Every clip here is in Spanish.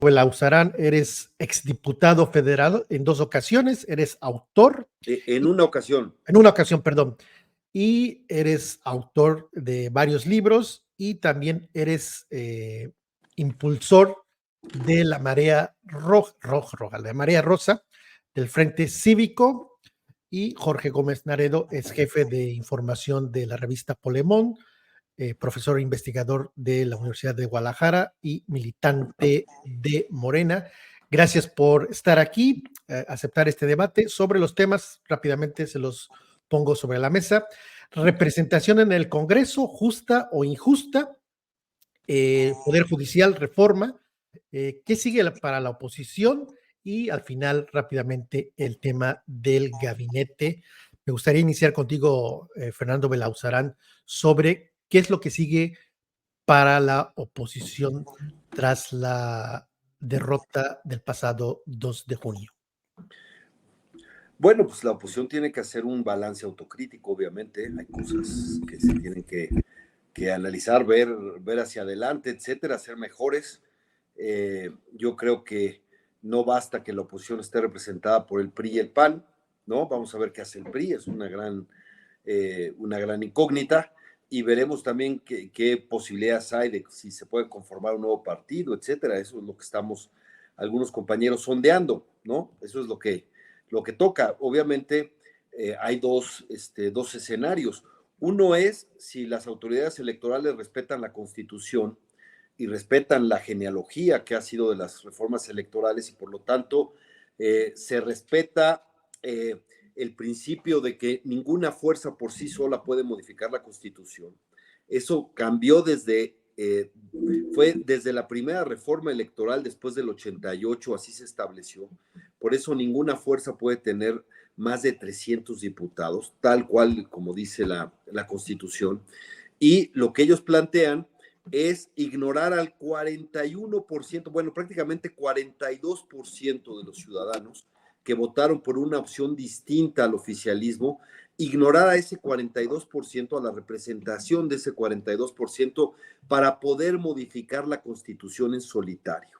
Belauzarán, eres exdiputado federal en 2 ocasiones, eres autor, En una ocasión. en una ocasión, perdón, y eres autor de varios libros y también eres impulsor de la Marea Roja, la Marea Rosa del Frente Cívico, y Jorge Gómez Naredo es jefe de información de la revista Polemón, profesor e investigador de la Universidad de Guadalajara y militante de Morena. Gracias por estar aquí, aceptar este debate sobre los temas. Rápidamente se los pongo sobre la mesa. Representación en el Congreso, justa o injusta. Poder Judicial, reforma. ¿Qué sigue para la oposición? Y al final, rápidamente, el tema del gabinete. Me gustaría iniciar contigo, Fernando Belauzarán, sobre qué es lo que sigue para la oposición tras la derrota del pasado 2 de junio. Bueno, pues la oposición tiene que hacer un balance autocrítico, obviamente. Hay cosas que se tienen que analizar, ver hacia adelante, etcétera, ser mejores. Yo creo que no basta que la oposición esté representada por el PRI y el PAN, ¿no? Vamos a ver qué hace el PRI, es una gran incógnita, y veremos también qué posibilidades hay de si se puede conformar un nuevo partido, etcétera. Eso es lo que estamos algunos compañeros sondeando, ¿no? Eso es lo que toca. Obviamente hay dos escenarios. Uno es si las autoridades electorales respetan la Constitución y respetan la genealogía que ha sido de las reformas electorales, y por lo tanto se respeta el principio de que ninguna fuerza por sí sola puede modificar la Constitución. Eso cambió fue desde la primera reforma electoral después del 88, así se estableció. Por eso ninguna fuerza puede tener más de 300 diputados, tal cual como dice la Constitución. Y lo que ellos plantean es ignorar al 41%, bueno, prácticamente 42% de los ciudadanos que votaron por una opción distinta al oficialismo, ignorar a ese 42%, a la representación de ese 42%, para poder modificar la Constitución en solitario.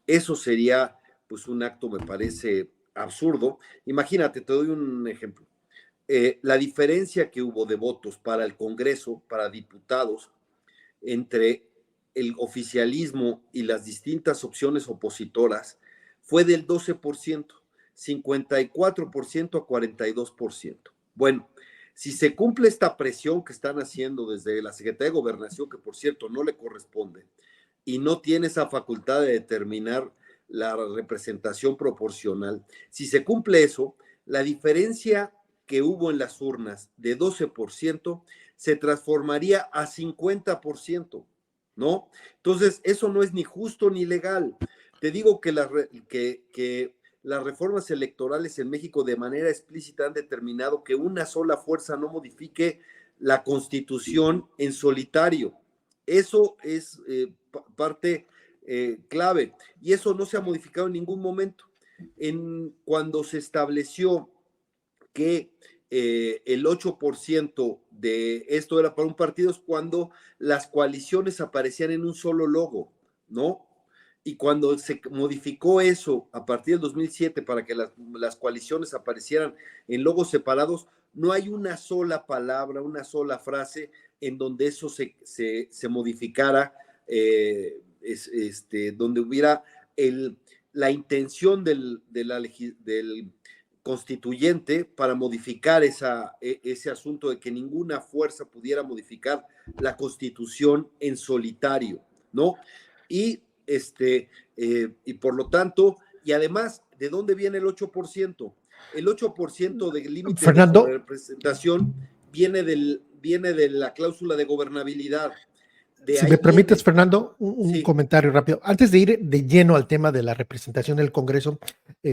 Eso sería, pues, un acto, me parece, absurdo. Imagínate, te doy un ejemplo. La diferencia que hubo de votos para el Congreso, para diputados, entre el oficialismo y las distintas opciones opositoras fue del 12%, 54% a 42%. Bueno, si se cumple esta presión que están haciendo desde la Secretaría de Gobernación, que por cierto no le corresponde, y no tiene esa facultad de determinar la representación proporcional, si se cumple eso, la diferencia que hubo en las urnas de 12% se transformaría a 50%, ¿no? Entonces, eso no es ni justo ni legal. Te digo que las reformas electorales en México de manera explícita han determinado que una sola fuerza no modifique la Constitución en solitario. Eso es parte clave, y eso no se ha modificado en ningún momento. Cuando se estableció que el 8% de esto era para un partido, es cuando las coaliciones aparecían en un solo logo, ¿no? Y cuando se modificó eso a partir del 2007 para que las coaliciones aparecieran en logos separados, no hay una sola palabra, una sola frase en donde eso se modificara, donde hubiera la intención del constituyente para modificar ese asunto de que ninguna fuerza pudiera modificar la Constitución en solitario, ¿no? Y por lo tanto, y además, ¿de dónde viene el 8%? El 8% del límite de representación viene de la cláusula de gobernabilidad. Si me permites, Fernando, un comentario rápido. Antes de ir de lleno al tema de la representación del Congreso,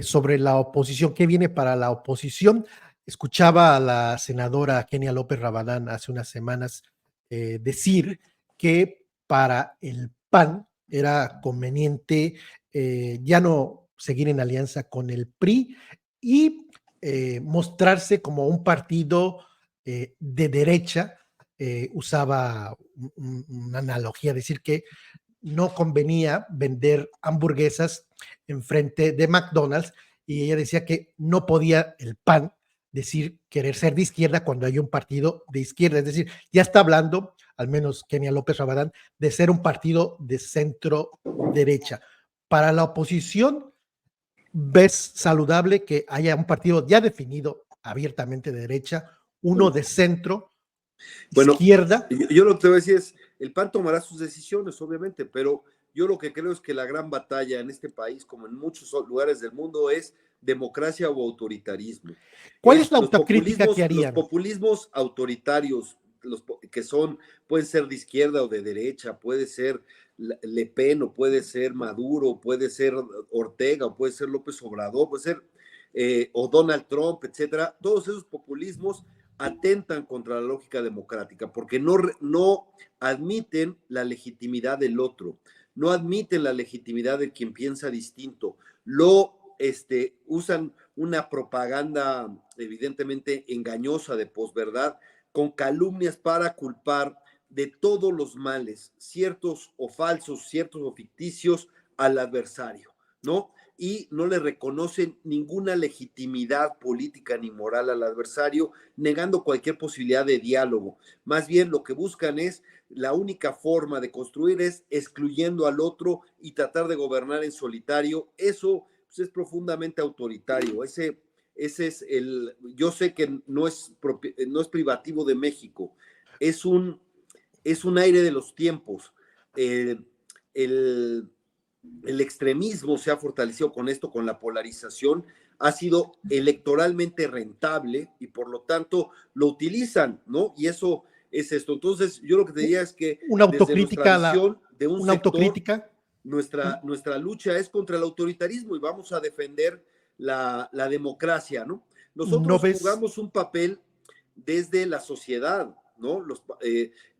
sobre la oposición, ¿qué viene para la oposición? Escuchaba a la senadora Kenia López Rabadán hace unas semanas decir que para el PAN era conveniente ya no seguir en alianza con el PRI y mostrarse como un partido de derecha. Usaba una analogía, decir que no convenía vender hamburguesas enfrente de McDonald's, y ella decía que no podía el PAN decir querer ser de izquierda cuando hay un partido de izquierda. Es decir, ya está hablando, al menos Kenia López Rabadán, de ser un partido de centro derecha. Para la oposición, ¿ves saludable que haya un partido ya definido abiertamente de derecha, uno de centro, Bueno, izquierda? yo lo que te voy a decir es, el PAN tomará sus decisiones, obviamente, pero yo lo que creo es que la gran batalla en este país, como en muchos lugares del mundo, es democracia o autoritarismo. ¿Cuál es la Los autocrítica que los harían? populismos autoritarios, que son, pueden ser de izquierda o de derecha, puede ser Le Pen, o puede ser Maduro, puede ser Ortega, o puede ser López Obrador, puede ser o Donald Trump, etcétera. Todos esos populismos atentan contra la lógica democrática, porque no admiten la legitimidad del otro, no admiten la legitimidad de quien piensa distinto, usan una propaganda evidentemente engañosa de posverdad, con calumnias para culpar de todos los males, ciertos o falsos, ciertos o ficticios, al adversario, ¿no? Y no le reconocen ninguna legitimidad política ni moral al adversario, negando cualquier posibilidad de diálogo. Más bien lo que buscan es, la única forma de construir es excluyendo al otro y tratar de gobernar en solitario. Eso pues, es profundamente autoritario. Ese es yo sé que no es privativo de México, es un aire de los tiempos. El, el extremismo se ha fortalecido con esto, con la polarización, ha sido electoralmente rentable y por lo tanto lo utilizan, ¿no? Y eso es esto. Entonces, yo lo que te diría es que Una desde nuestra autocrítica, visión de un una sector, autocrítica. nuestra lucha es contra el autoritarismo y vamos a defender la democracia, ¿no? ¿No Nosotros ves? jugamos un papel desde la sociedad, ¿no?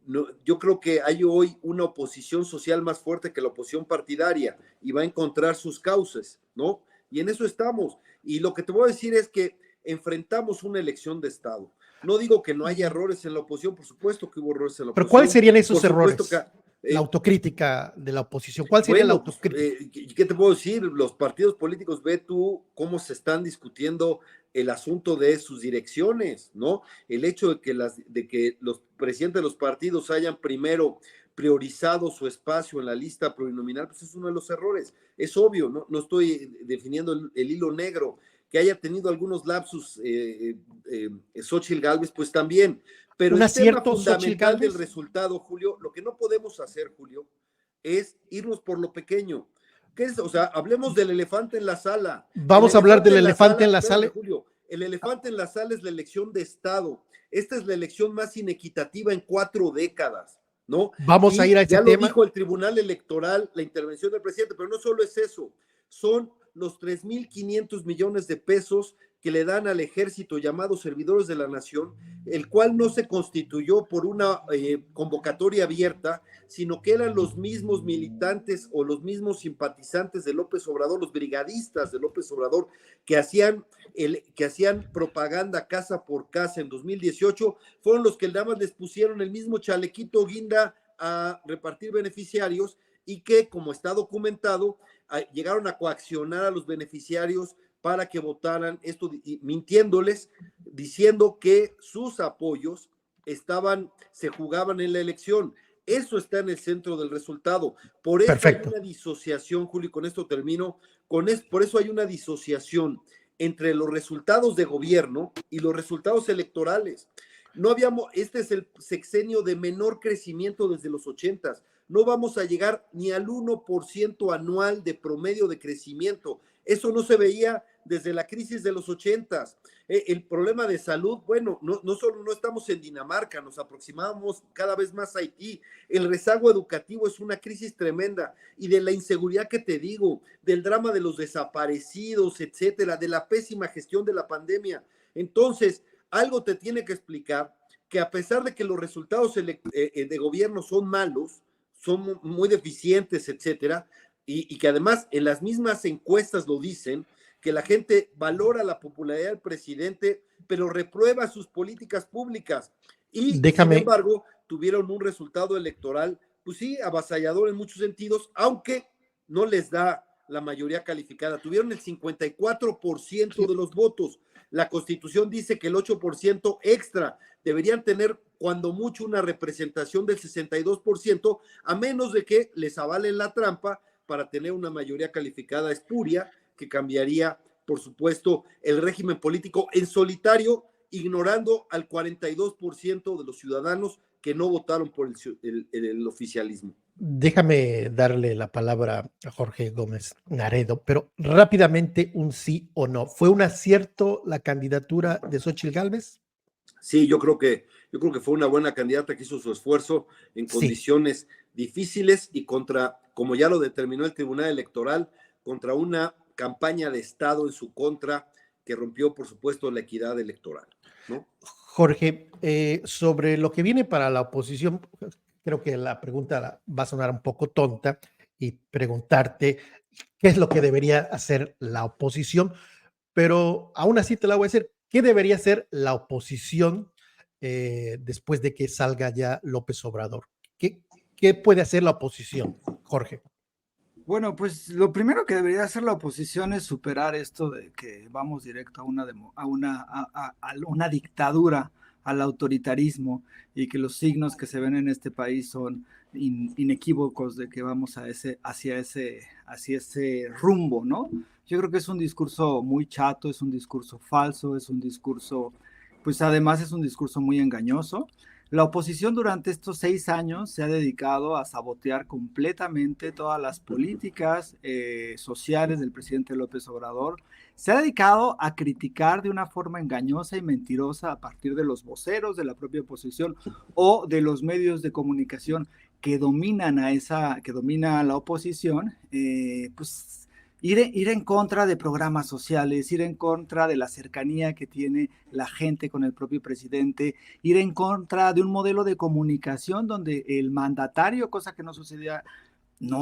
No, yo creo que hay hoy una oposición social más fuerte que la oposición partidaria y va a encontrar sus causas, ¿no? Y en eso estamos. Y lo que te voy a decir es que enfrentamos una elección de Estado. No digo que no haya errores en la oposición, por supuesto que hubo errores en la Pero ¿cuáles oposición, serían por esos supuesto que... errores? La autocrítica de la oposición. ¿Cuál sería la Bueno, pues, autocrítica? ¿qué te puedo decir? Los partidos políticos, ve tú cómo se están discutiendo el asunto de sus direcciones, ¿no? El hecho de que los presidentes de los partidos hayan primero priorizado su espacio en la lista plurinominal, pues es uno de los errores. Es obvio, no estoy definiendo el hilo negro. Que haya tenido algunos lapsus Xóchitl Gálvez, pues también. Pero ¿Un el tema acierto, Xochitl fundamental del Gálvez? resultado, Julio, lo que no podemos hacer, Julio, es irnos por lo pequeño. ¿Qué es? O sea, hablemos del elefante en la sala. El Vamos a hablar elefante del en la elefante sala, en la espérame, sala. Julio, el elefante en la sala es la elección de Estado. Esta es la elección más inequitativa en 4 décadas, ¿no? Vamos a ir Y a ese ya lo tema. dijo el Tribunal Electoral, la intervención del presidente, pero no solo es eso, son los 3.500 millones de pesos que le dan al ejército llamados servidores de la nación, el cual no se constituyó por una convocatoria abierta, sino que eran los mismos militantes o los mismos simpatizantes de López Obrador, los brigadistas de López Obrador, que hacían propaganda casa por casa en 2018, fueron los que nada más les pusieron el mismo chalequito guinda a repartir beneficiarios y que, como está documentado, llegaron a coaccionar a los beneficiarios para que votaran esto, mintiéndoles, diciendo que sus apoyos se jugaban en la elección. Eso está en el centro del resultado. Por eso Perfecto. hay una disociación, Julio, y con esto termino, por eso hay una disociación entre los resultados de gobierno y los resultados electorales. Este es el sexenio de menor crecimiento desde los 80s. No vamos a llegar ni al 1% anual de promedio de crecimiento. Eso no se veía desde la crisis de los 80s. El problema de salud, bueno, no solo no estamos en Dinamarca, nos aproximamos cada vez más a Haití. El rezago educativo es una crisis tremenda, y de la inseguridad que te digo, del drama de los desaparecidos, etcétera, de la pésima gestión de la pandemia. Entonces, algo te tiene que explicar que a pesar de que los resultados de gobierno son malos, son muy deficientes, etcétera, y que además en las mismas encuestas lo dicen, que la gente valora la popularidad del presidente, pero reprueba sus políticas públicas. Y, sin Déjame, embargo, tuvieron un resultado electoral pues sí, avasallador en muchos sentidos, aunque no les da la mayoría calificada. Tuvieron el 54% de los votos. La Constitución dice que el 8% extra deberían tener cuando mucho una representación del 62%, a menos de que les avalen la trampa para tener una mayoría calificada espuria que cambiaría, por supuesto, el régimen político en solitario, ignorando al 42% de los ciudadanos que no votaron por el oficialismo. Déjame darle la palabra a Jorge Gómez Naredo, pero rápidamente un sí o no. ¿Fue un acierto la candidatura de Xóchitl Gálvez? Sí, yo creo que fue una buena candidata que hizo su esfuerzo en Sí. condiciones difíciles y contra, como ya lo determinó el Tribunal Electoral, contra una campaña de Estado en su contra que rompió, por supuesto, la equidad electoral, ¿no? Jorge, sobre lo que viene para la oposición, creo que la pregunta va a sonar un poco tonta y preguntarte qué es lo que debería hacer la oposición, pero aún así te la voy a decir, ¿qué debería hacer la oposición después de que salga ya López Obrador? ¿Qué puede hacer la oposición, Jorge? Bueno, pues lo primero que debería hacer la oposición es superar esto de que vamos directo a una dictadura, al autoritarismo, y que los signos que se ven en este país son inequívocos de que vamos hacia ese rumbo, ¿no? Yo creo que es un discurso muy chato, es un discurso falso, es un discurso, pues además es un discurso muy engañoso. La oposición durante estos 6 años se ha dedicado a sabotear completamente todas las políticas sociales del presidente López Obrador. Se ha dedicado a criticar de una forma engañosa y mentirosa a partir de los voceros de la propia oposición o de los medios de comunicación que dominan a la oposición, pues ir en contra de programas sociales, ir en contra de la cercanía que tiene la gente con el propio presidente, ir en contra de un modelo de comunicación donde el mandatario, cosa que no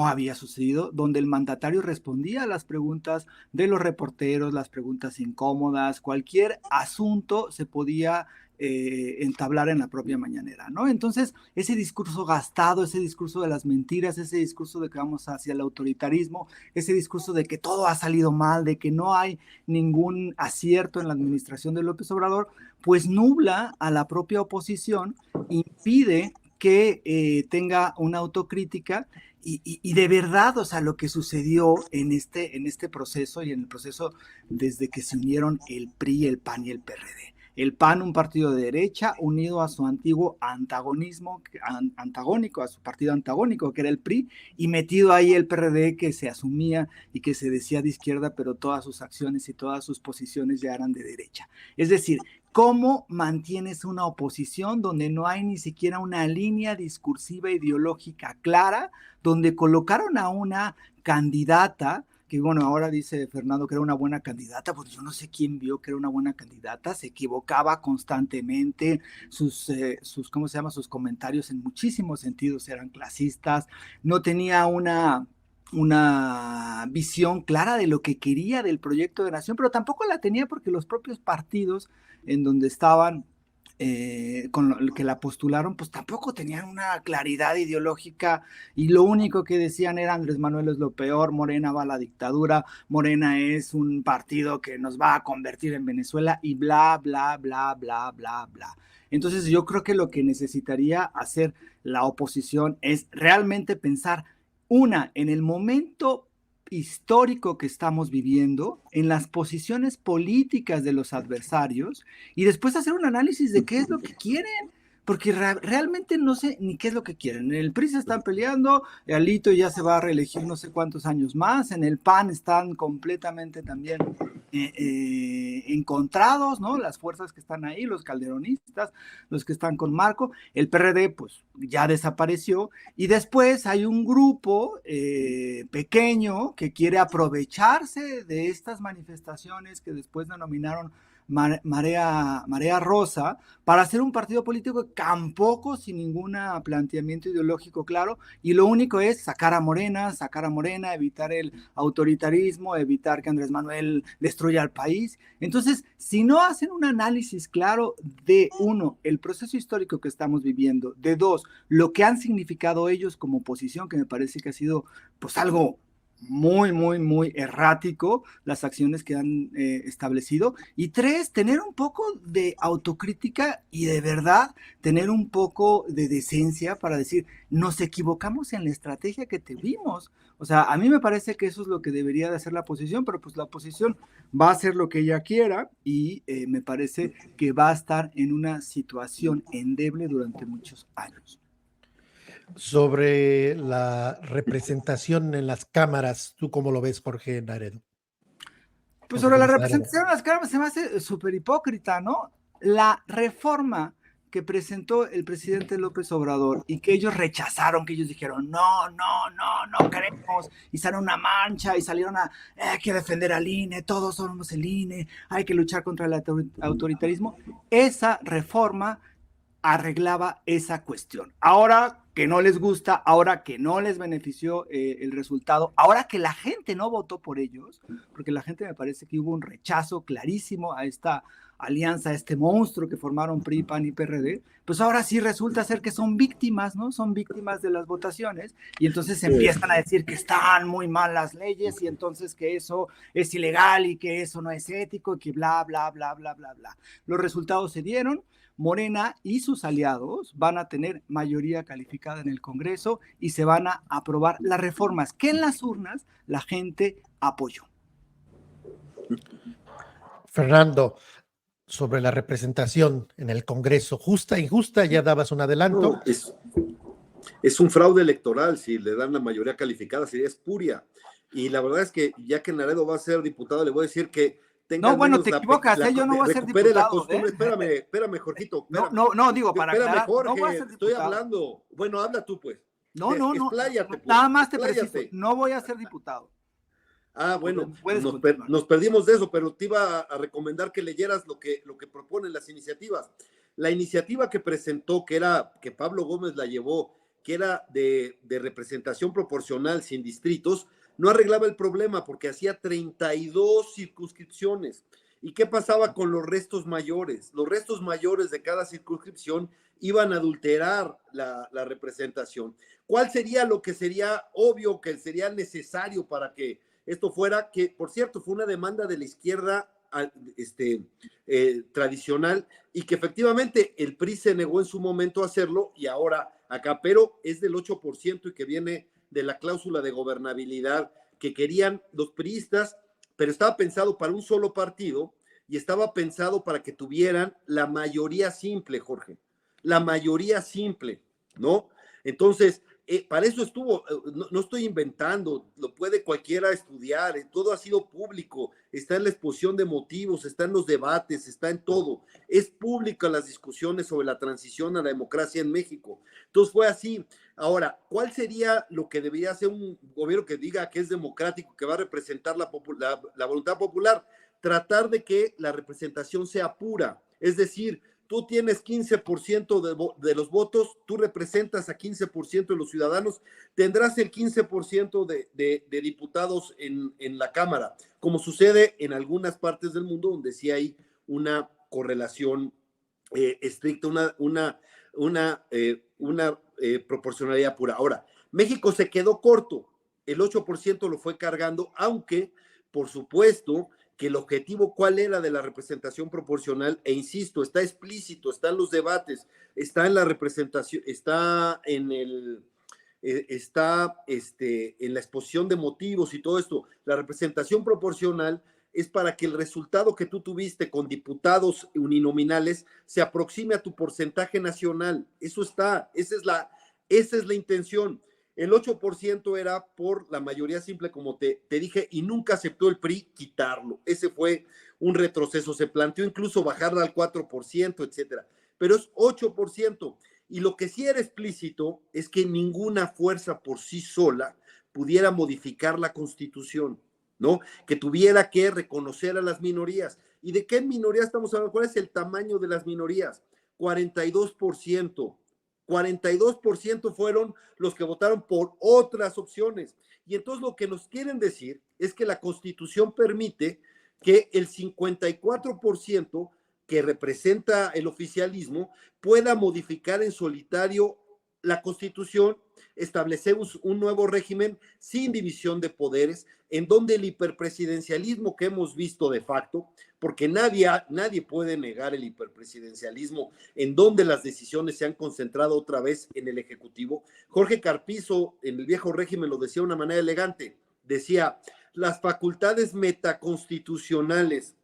había sucedido, donde el mandatario respondía a las preguntas de los reporteros, las preguntas incómodas, cualquier asunto se podía entablar en la propia mañanera, ¿no? Entonces, ese discurso gastado, ese discurso de las mentiras, ese discurso de que vamos hacia el autoritarismo, ese discurso de que todo ha salido mal, de que no hay ningún acierto en la administración de López Obrador, pues nubla a la propia oposición, impide que tenga una autocrítica y de verdad, o sea, lo que sucedió en este proceso y en el proceso desde que se unieron el PRI, el PAN y el PRD. El PAN, un partido de derecha, unido a su antiguo antagónico, a su partido antagónico, que era el PRI, y metido ahí el PRD, que se asumía y que se decía de izquierda, pero todas sus acciones y todas sus posiciones ya eran de derecha. Es decir, ¿cómo mantienes una oposición donde no hay ni siquiera una línea discursiva ideológica clara, donde colocaron a una candidata que bueno, ahora dice Fernando que era una buena candidata, pues yo no sé quién vio que era una buena candidata, se equivocaba constantemente, ¿cómo se llama? Sus comentarios en muchísimos sentidos eran clasistas, no tenía una visión clara de lo que quería del proyecto de nación, pero tampoco la tenía porque los propios partidos en donde estaban con lo que la postularon, pues tampoco tenían una claridad ideológica y lo único que decían era Andrés Manuel es lo peor, Morena va a la dictadura, Morena es un partido que nos va a convertir en Venezuela y bla, bla, bla, bla, bla, bla. Entonces yo creo que lo que necesitaría hacer la oposición es realmente pensar, en el momento histórico que estamos viviendo, en las posiciones políticas de los adversarios y después hacer un análisis de qué es lo que quieren, porque realmente no sé ni qué es lo que quieren. En el PRI se están peleando, Alito ya se va a reelegir no sé cuántos años más, en el PAN están completamente también encontrados, ¿no? Las fuerzas que están ahí, los calderonistas, los que están con Marco, el PRD pues ya desapareció y después hay un grupo pequeño que quiere aprovecharse de estas manifestaciones que después denominaron marea rosa, para hacer un partido político tampoco sin ningún planteamiento ideológico claro, y lo único es sacar a Morena, evitar el autoritarismo, evitar que Andrés Manuel destruya al país. Entonces, si no hacen un análisis claro de, uno, el proceso histórico que estamos viviendo, de dos, lo que han significado ellos como oposición, que me parece que ha sido pues algo muy, muy, muy errático, las acciones que han establecido, y tres, tener un poco de autocrítica y de verdad tener un poco de decencia para decir, nos equivocamos en la estrategia que tuvimos. O sea, a mí me parece que eso es lo que debería de hacer la oposición, pero pues la oposición va a hacer lo que ella quiera y me parece que va a estar en una situación endeble durante muchos años. Sobre la representación en las cámaras, ¿tú cómo lo ves, Jorge Naredo? Pues sobre la representación en las cámaras se me hace súper hipócrita, ¿no? La reforma que presentó el presidente López Obrador y que ellos rechazaron, que ellos dijeron, no queremos, y salió una mancha y salieron hay que defender al INE, todos somos el INE, hay que luchar contra el autoritarismo. Esa reforma arreglaba esa cuestión. Ahora que no les gusta, ahora que no les benefició el resultado, ahora que la gente no votó por ellos, porque la gente me parece que hubo un rechazo clarísimo a esta alianza, a este monstruo que formaron PRI, PAN y PRD, pues ahora sí resulta ser que son víctimas, ¿no? Son víctimas de las votaciones y entonces empiezan a decir que están muy mal las leyes y entonces que eso es ilegal y que eso no es ético y que bla, bla, bla, bla, bla, bla. Los resultados se dieron. Morena y sus aliados van a tener mayoría calificada en el Congreso y se van a aprobar las reformas que en las urnas la gente apoyó. Fernando, sobre la representación en el Congreso, justa, injusta, ya dabas un adelanto. No, es un fraude electoral, si le dan la mayoría calificada, sería espuria. Y la verdad es que ya que Naredo va a ser diputado, le voy a decir que no, bueno, te equivocas, yo no voy a ser diputado. La costumbre, espérame, Jorgito. Espérame. No, digo, para aclarar, Jorge, no voy a ser diputado. Estoy hablando. Bueno, habla tú, pues. No. Expláyate, pues. Nada más te preciso, no voy a ser diputado. Bueno, nos perdimos de eso, pero te iba a recomendar que leyeras lo que proponen las iniciativas. La iniciativa que presentó, que Pablo Gómez la llevó, que era de representación proporcional sin distritos, no arreglaba el problema porque hacía 32 circunscripciones. ¿Y qué pasaba con los restos mayores? Los restos mayores de cada circunscripción iban a adulterar la representación. ¿Cuál sería lo que sería obvio, que sería necesario para que esto fuera? Que, por cierto, fue una demanda de la izquierda tradicional y que efectivamente el PRI se negó en su momento a hacerlo y ahora acá, pero es del 8% y que viene de la cláusula de gobernabilidad que querían los priistas, pero estaba pensado para un solo partido y estaba pensado para que tuvieran la mayoría simple, Jorge, la mayoría simple, ¿no? Entonces, para eso estuvo, no estoy inventando, lo puede cualquiera estudiar, todo ha sido público, está en la exposición de motivos, está en los debates, está en todo, es pública las discusiones sobre la transición a la democracia en México. Entonces fue así. Ahora, ¿cuál sería lo que debería hacer un gobierno que diga que es democrático, que va a representar la voluntad popular? Tratar de que la representación sea pura, es decir, tú tienes 15% de los votos, tú representas a 15% de los ciudadanos, tendrás el 15% de diputados en la Cámara, como sucede en algunas partes del mundo donde sí hay una correlación estricta, una proporcionalidad pura. Ahora, México se quedó corto, el 8% lo fue cargando, aunque, por supuesto, que el objetivo cuál era de la representación proporcional, e insisto, está explícito, está en los debates, está en la representación, está en en la exposición de motivos y todo esto. La representación proporcional es para que el resultado que tú tuviste con diputados uninominales se aproxime a tu porcentaje nacional. Eso está, esa es la intención. El 8% era por la mayoría simple, como te dije, y nunca aceptó el PRI quitarlo. Ese fue un retroceso. Se planteó incluso bajarla al 4%, etcétera. Pero es 8%. Y lo que sí era explícito es que ninguna fuerza por sí sola pudiera modificar la Constitución. ¿no? Que tuviera que reconocer a las minorías. ¿Y de qué minorías estamos hablando? ¿Cuál es el tamaño de las minorías? 42%. 42% fueron los que votaron por otras opciones. Y entonces lo que nos quieren decir es que la Constitución permite que el 54% que representa el oficialismo pueda modificar en solitario la Constitución, establecemos un nuevo régimen sin división de poderes, en donde el hiperpresidencialismo que hemos visto de facto, porque nadie puede negar el hiperpresidencialismo, en donde las decisiones se han concentrado otra vez en el Ejecutivo. Jorge Carpizo, en el viejo régimen, lo decía de una manera elegante, decía, las facultades metaconstitucionales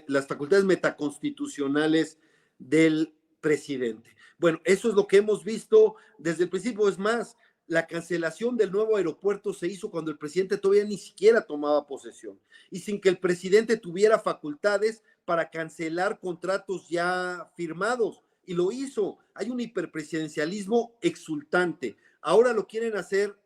las facultades metaconstitucionales del presidente. Bueno, eso es lo que hemos visto desde el principio. Es más, la cancelación del nuevo aeropuerto se hizo cuando el presidente todavía ni siquiera tomaba posesión y sin que el presidente tuviera facultades para cancelar contratos ya firmados. Y lo hizo. Hay un hiperpresidencialismo exultante. Ahora lo quieren hacer,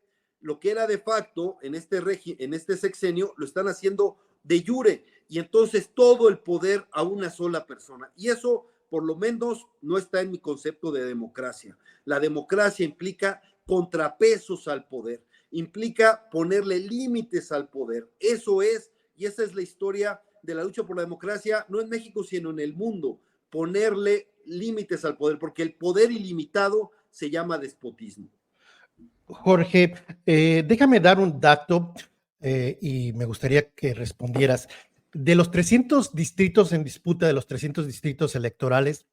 lo que era de facto en este sexenio, lo están haciendo de jure. Y entonces todo el poder a una sola persona. Y eso, por lo menos, no está en mi concepto de democracia. La democracia implica contrapesos al poder, implica ponerle límites al poder. Eso es, y esa es la historia de la lucha por la democracia, no en México, sino en el mundo, ponerle límites al poder, porque el poder ilimitado se llama despotismo. Jorge, déjame dar un dato y me gustaría que respondieras. De los 300 distritos en disputa, de los 300 distritos electorales,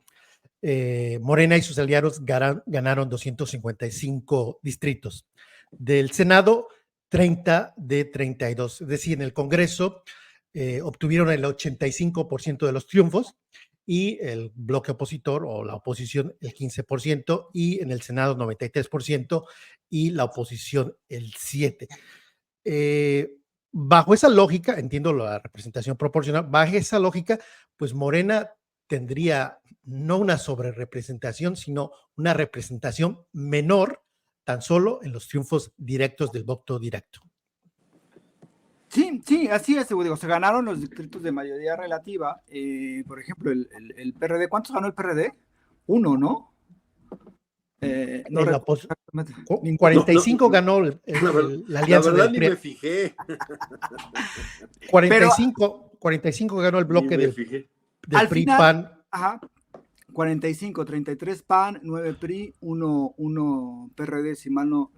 Morena y sus aliados ganaron 255 distritos. Del Senado, 30 de 32. Es decir, en el Congreso obtuvieron el 85% de los triunfos y el bloque opositor o la oposición el 15% y en el Senado 93% y la oposición el 7%. Bajo esa lógica, entiendo la representación proporcional, bajo esa lógica, pues Morena tendría no una sobrerepresentación, sino una representación menor tan solo en los triunfos directos del voto directo. Sí, así es, digo, se ganaron los distritos de mayoría relativa, por ejemplo, el PRD, ¿cuántos ganó el PRD? 1, ¿no? No 45 ganó la alianza del PRI. La verdad ni me fijé. 45 ganó el bloque del PRI final, PAN. Ajá, 45, 33 PAN, 9 PRI, 1 PRD, si no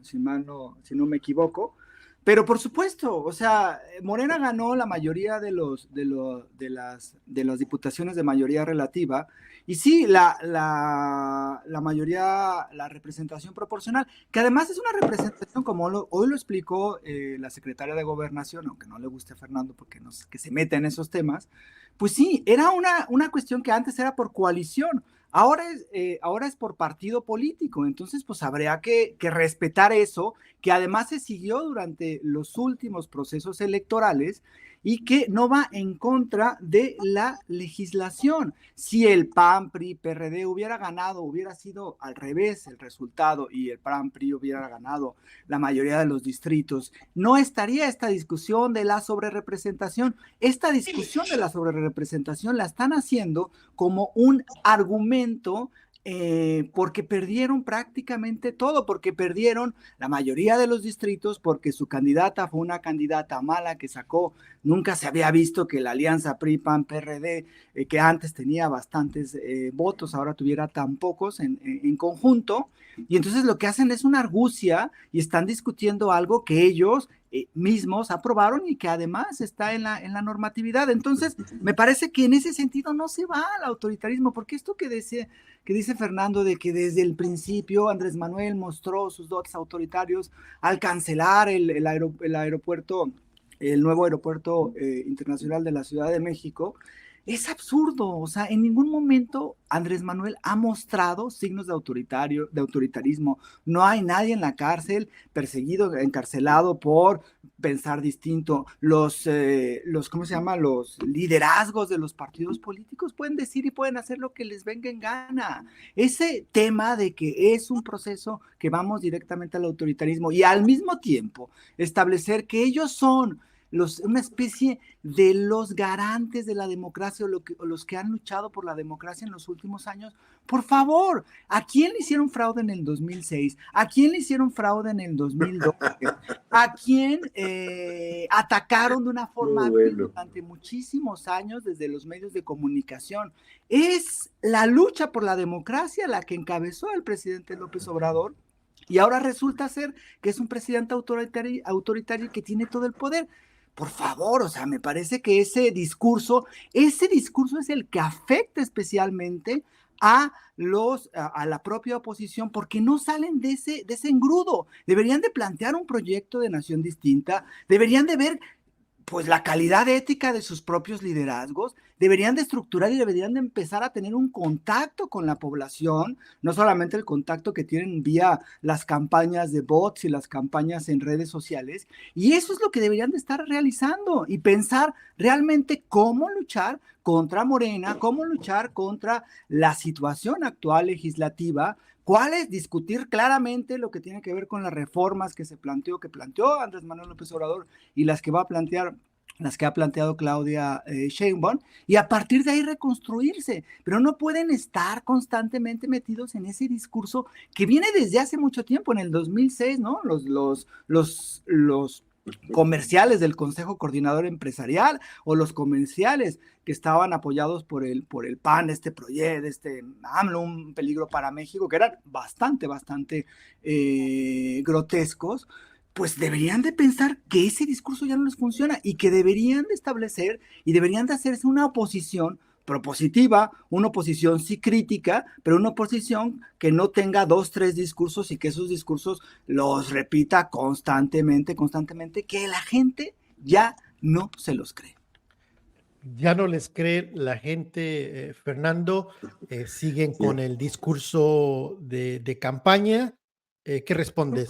me equivoco. Pero por supuesto, o sea, Morena ganó la mayoría de las diputaciones de mayoría relativa, y sí, la mayoría, la representación proporcional, que además es una representación, como hoy lo explicó la secretaria de Gobernación, aunque no le guste a Fernando porque no sé, que se meta en esos temas, pues sí, era una cuestión que antes era por coalición. Ahora es por partido político, entonces pues habría que respetar eso, que además se siguió durante los últimos procesos electorales y que no va en contra de la legislación. Si el PAN, PRI, PRD hubiera ganado, hubiera sido al revés el resultado y el PAN, PRI hubiera ganado la mayoría de los distritos, no estaría esta discusión de la sobrerepresentación. Esta discusión de la sobrerepresentación la están haciendo como un argumento porque perdieron prácticamente todo, porque perdieron la mayoría de los distritos, porque su candidata fue una candidata mala que sacó, nunca se había visto que la alianza PRI-PAN-PRD, que antes tenía bastantes votos, ahora tuviera tan pocos en conjunto, y entonces lo que hacen es una argucia y están discutiendo algo que ellos mismos aprobaron y que además está en la normatividad. Entonces, me parece que en ese sentido no se va al autoritarismo, porque esto que dice Fernando de que desde el principio Andrés Manuel mostró sus dotes autoritarios al cancelar el aeropuerto, el nuevo aeropuerto internacional de la Ciudad de México, es absurdo. O sea, en ningún momento Andrés Manuel ha mostrado signos de autoritarismo. No hay nadie en la cárcel perseguido, encarcelado por pensar distinto, ¿cómo se llama? Los liderazgos de los partidos políticos pueden decir y pueden hacer lo que les venga en gana. Ese tema de que es un proceso que vamos directamente al autoritarismo y al mismo tiempo establecer que ellos son una especie de los garantes de la democracia o los que han luchado por la democracia en los últimos años. Por favor, ¿a quién le hicieron fraude en el 2006? ¿A quién le hicieron fraude en el 2012? ¿A quién atacaron de una forma durante muchísimos años desde los medios de comunicación? Es la lucha por la democracia la que encabezó el presidente López Obrador. Y ahora resulta ser que es un presidente autoritario que tiene todo el poder. Por favor, o sea, me parece que ese discurso es el que afecta especialmente a la propia oposición, porque no salen de ese engrudo. Deberían de plantear un proyecto de nación distinta, deberían de ver pues la calidad ética de sus propios liderazgos, deberían de estructurar y deberían de empezar a tener un contacto con la población, no solamente el contacto que tienen vía las campañas de bots y las campañas en redes sociales, y eso es lo que deberían de estar realizando y pensar realmente cómo luchar contra Morena, cómo luchar contra la situación actual legislativa, cuál es discutir claramente lo que tiene que ver con las reformas que planteó Andrés Manuel López Obrador y las que ha planteado Claudia Sheinbaum, y a partir de ahí reconstruirse, pero no pueden estar constantemente metidos en ese discurso que viene desde hace mucho tiempo, en el 2006, ¿no? Los comerciales del Consejo Coordinador Empresarial o los comerciales que estaban apoyados por el PAN, proyecto, AMLO, un peligro para México, que eran bastante grotescos, pues deberían de pensar que ese discurso ya no les funciona y que deberían de establecer y deberían de hacerse una oposición propositiva, una oposición sí crítica, pero una oposición que no tenga 2, 3 discursos y que esos discursos los repita constantemente, que la gente ya no se los cree. Ya no les cree la gente, Fernando, siguen con el discurso de campaña. ¿Qué respondes?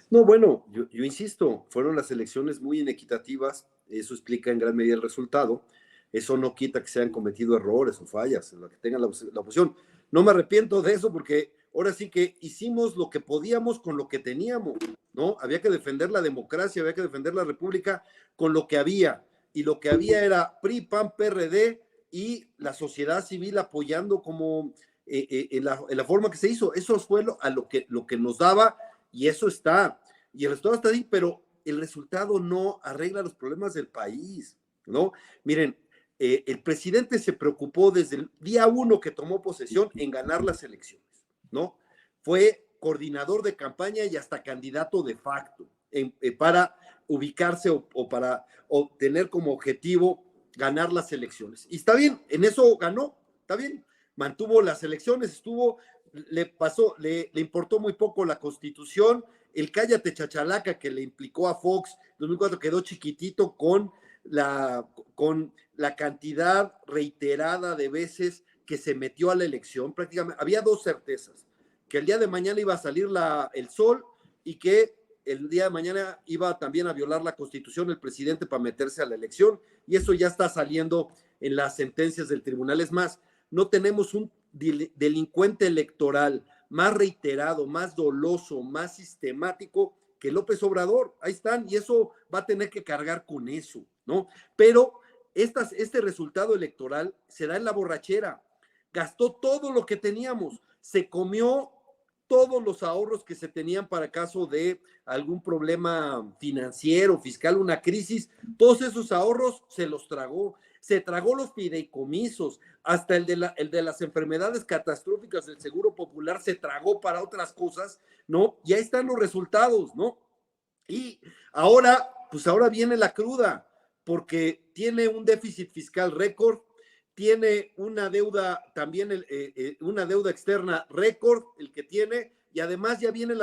No, bueno, yo insisto, fueron las elecciones muy inequitativas, eso explica en gran medida el resultado. Eso no quita que se hayan cometido errores o fallas en lo que tenga la oposición. No me arrepiento de eso porque ahora sí que hicimos lo que podíamos con lo que teníamos, ¿no? Había que defender la democracia, había que defender la república con lo que había. Y lo que había era PRI, PAN, PRD y la sociedad civil apoyando como en la forma que se hizo. Eso fue lo que nos daba y eso está. Y el resultado está ahí, pero el resultado no arregla los problemas del país, ¿no? Miren, el presidente se preocupó desde el día 1 que tomó posesión en ganar las elecciones, ¿no? Fue coordinador de campaña y hasta candidato de facto para ubicarse o para tener como objetivo ganar las elecciones. Y está bien, en eso ganó, está bien, mantuvo las elecciones, le importó muy poco la Constitución, el cállate chachalaca que le implicó a Fox en 2004 quedó chiquitito con la cantidad reiterada de veces que se metió a la elección. Prácticamente había 2 certezas, que el día de mañana iba a salir el sol y que el día de mañana iba también a violar la Constitución el presidente para meterse a la elección, y eso ya está saliendo en las sentencias del tribunal. Es más, no tenemos un delincuente electoral más reiterado, más doloso, más sistemático que López Obrador. Ahí están, y eso va a tener que cargar con eso, ¿no? Pero este resultado electoral se da en la borrachera. Gastó todo lo que teníamos, se comió todos los ahorros que se tenían para caso de algún problema financiero, fiscal, una crisis. Todos esos ahorros se los tragó. Se tragó los fideicomisos, hasta el de las enfermedades catastróficas del Seguro Popular se tragó para otras cosas, ¿no? Y ahí están los resultados, ¿no? Y ahora viene la cruda, porque tiene un déficit fiscal récord, tiene una deuda también, una deuda externa récord, el que tiene, y además ya viene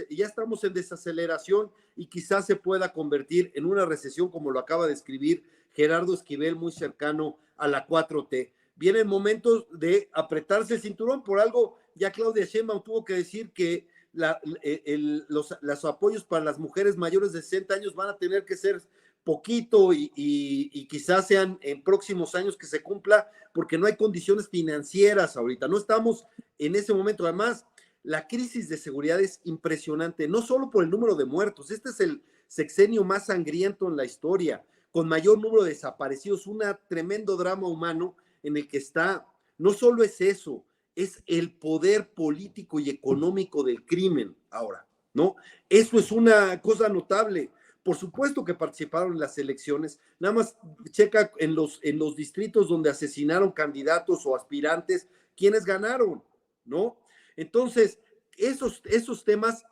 ya estamos en desaceleración y quizás se pueda convertir en una recesión como lo acaba de escribir Gerardo Esquivel, muy cercano a la 4T. Vienen momentos de apretarse el cinturón, por algo ya Claudia Sheinbaum tuvo que decir que los apoyos para las mujeres mayores de 60 años van a tener que ser poquito y quizás sean en próximos años que se cumpla, porque no hay condiciones financieras ahorita, no estamos en ese momento. Además, la crisis de seguridad es impresionante, no solo por el número de muertos, este es el sexenio más sangriento en la historia, con mayor número de desaparecidos, un tremendo drama humano en el que está. No solo es eso, es el poder político y económico del crimen ahora, ¿no? Eso es una cosa notable. Por supuesto que participaron en las elecciones, nada más checa en los distritos donde asesinaron candidatos o aspirantes, ¿quiénes ganaron? ¿No? Entonces, esos temas,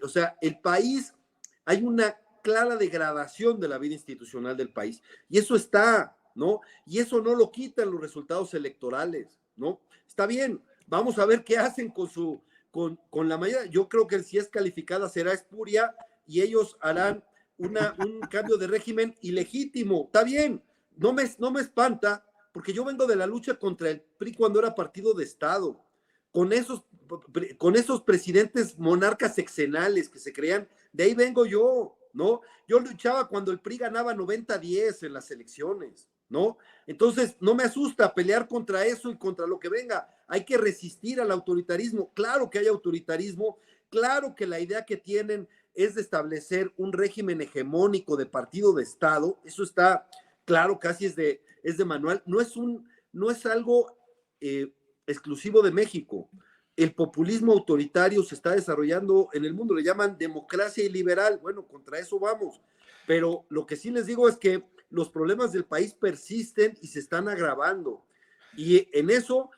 o sea, el país, hay una clara degradación de la vida institucional del país, y eso está, ¿no? Y eso no lo quitan los resultados electorales, ¿no? Está bien, vamos a ver qué hacen con la mayoría. Yo creo que si es calificada será espuria y ellos harán un cambio de régimen ilegítimo. Está bien, no me espanta, porque yo vengo de la lucha contra el PRI cuando era partido de Estado, con esos presidentes monarcas sexenales que se creían, de ahí vengo yo, ¿no? Yo luchaba cuando el PRI ganaba 90-10 en las elecciones, ¿no? Entonces, no me asusta pelear contra eso y contra lo que venga. Hay que resistir al autoritarismo. Claro que hay autoritarismo, claro que la idea que tienen es de establecer un régimen hegemónico de partido de Estado. Eso está claro, casi es de manual. No es algo exclusivo de México. El populismo autoritario se está desarrollando en el mundo, le llaman democracia iliberal. Bueno, contra eso vamos. Pero lo que sí les digo es que los problemas del país persisten y se están agravando. Y en eso,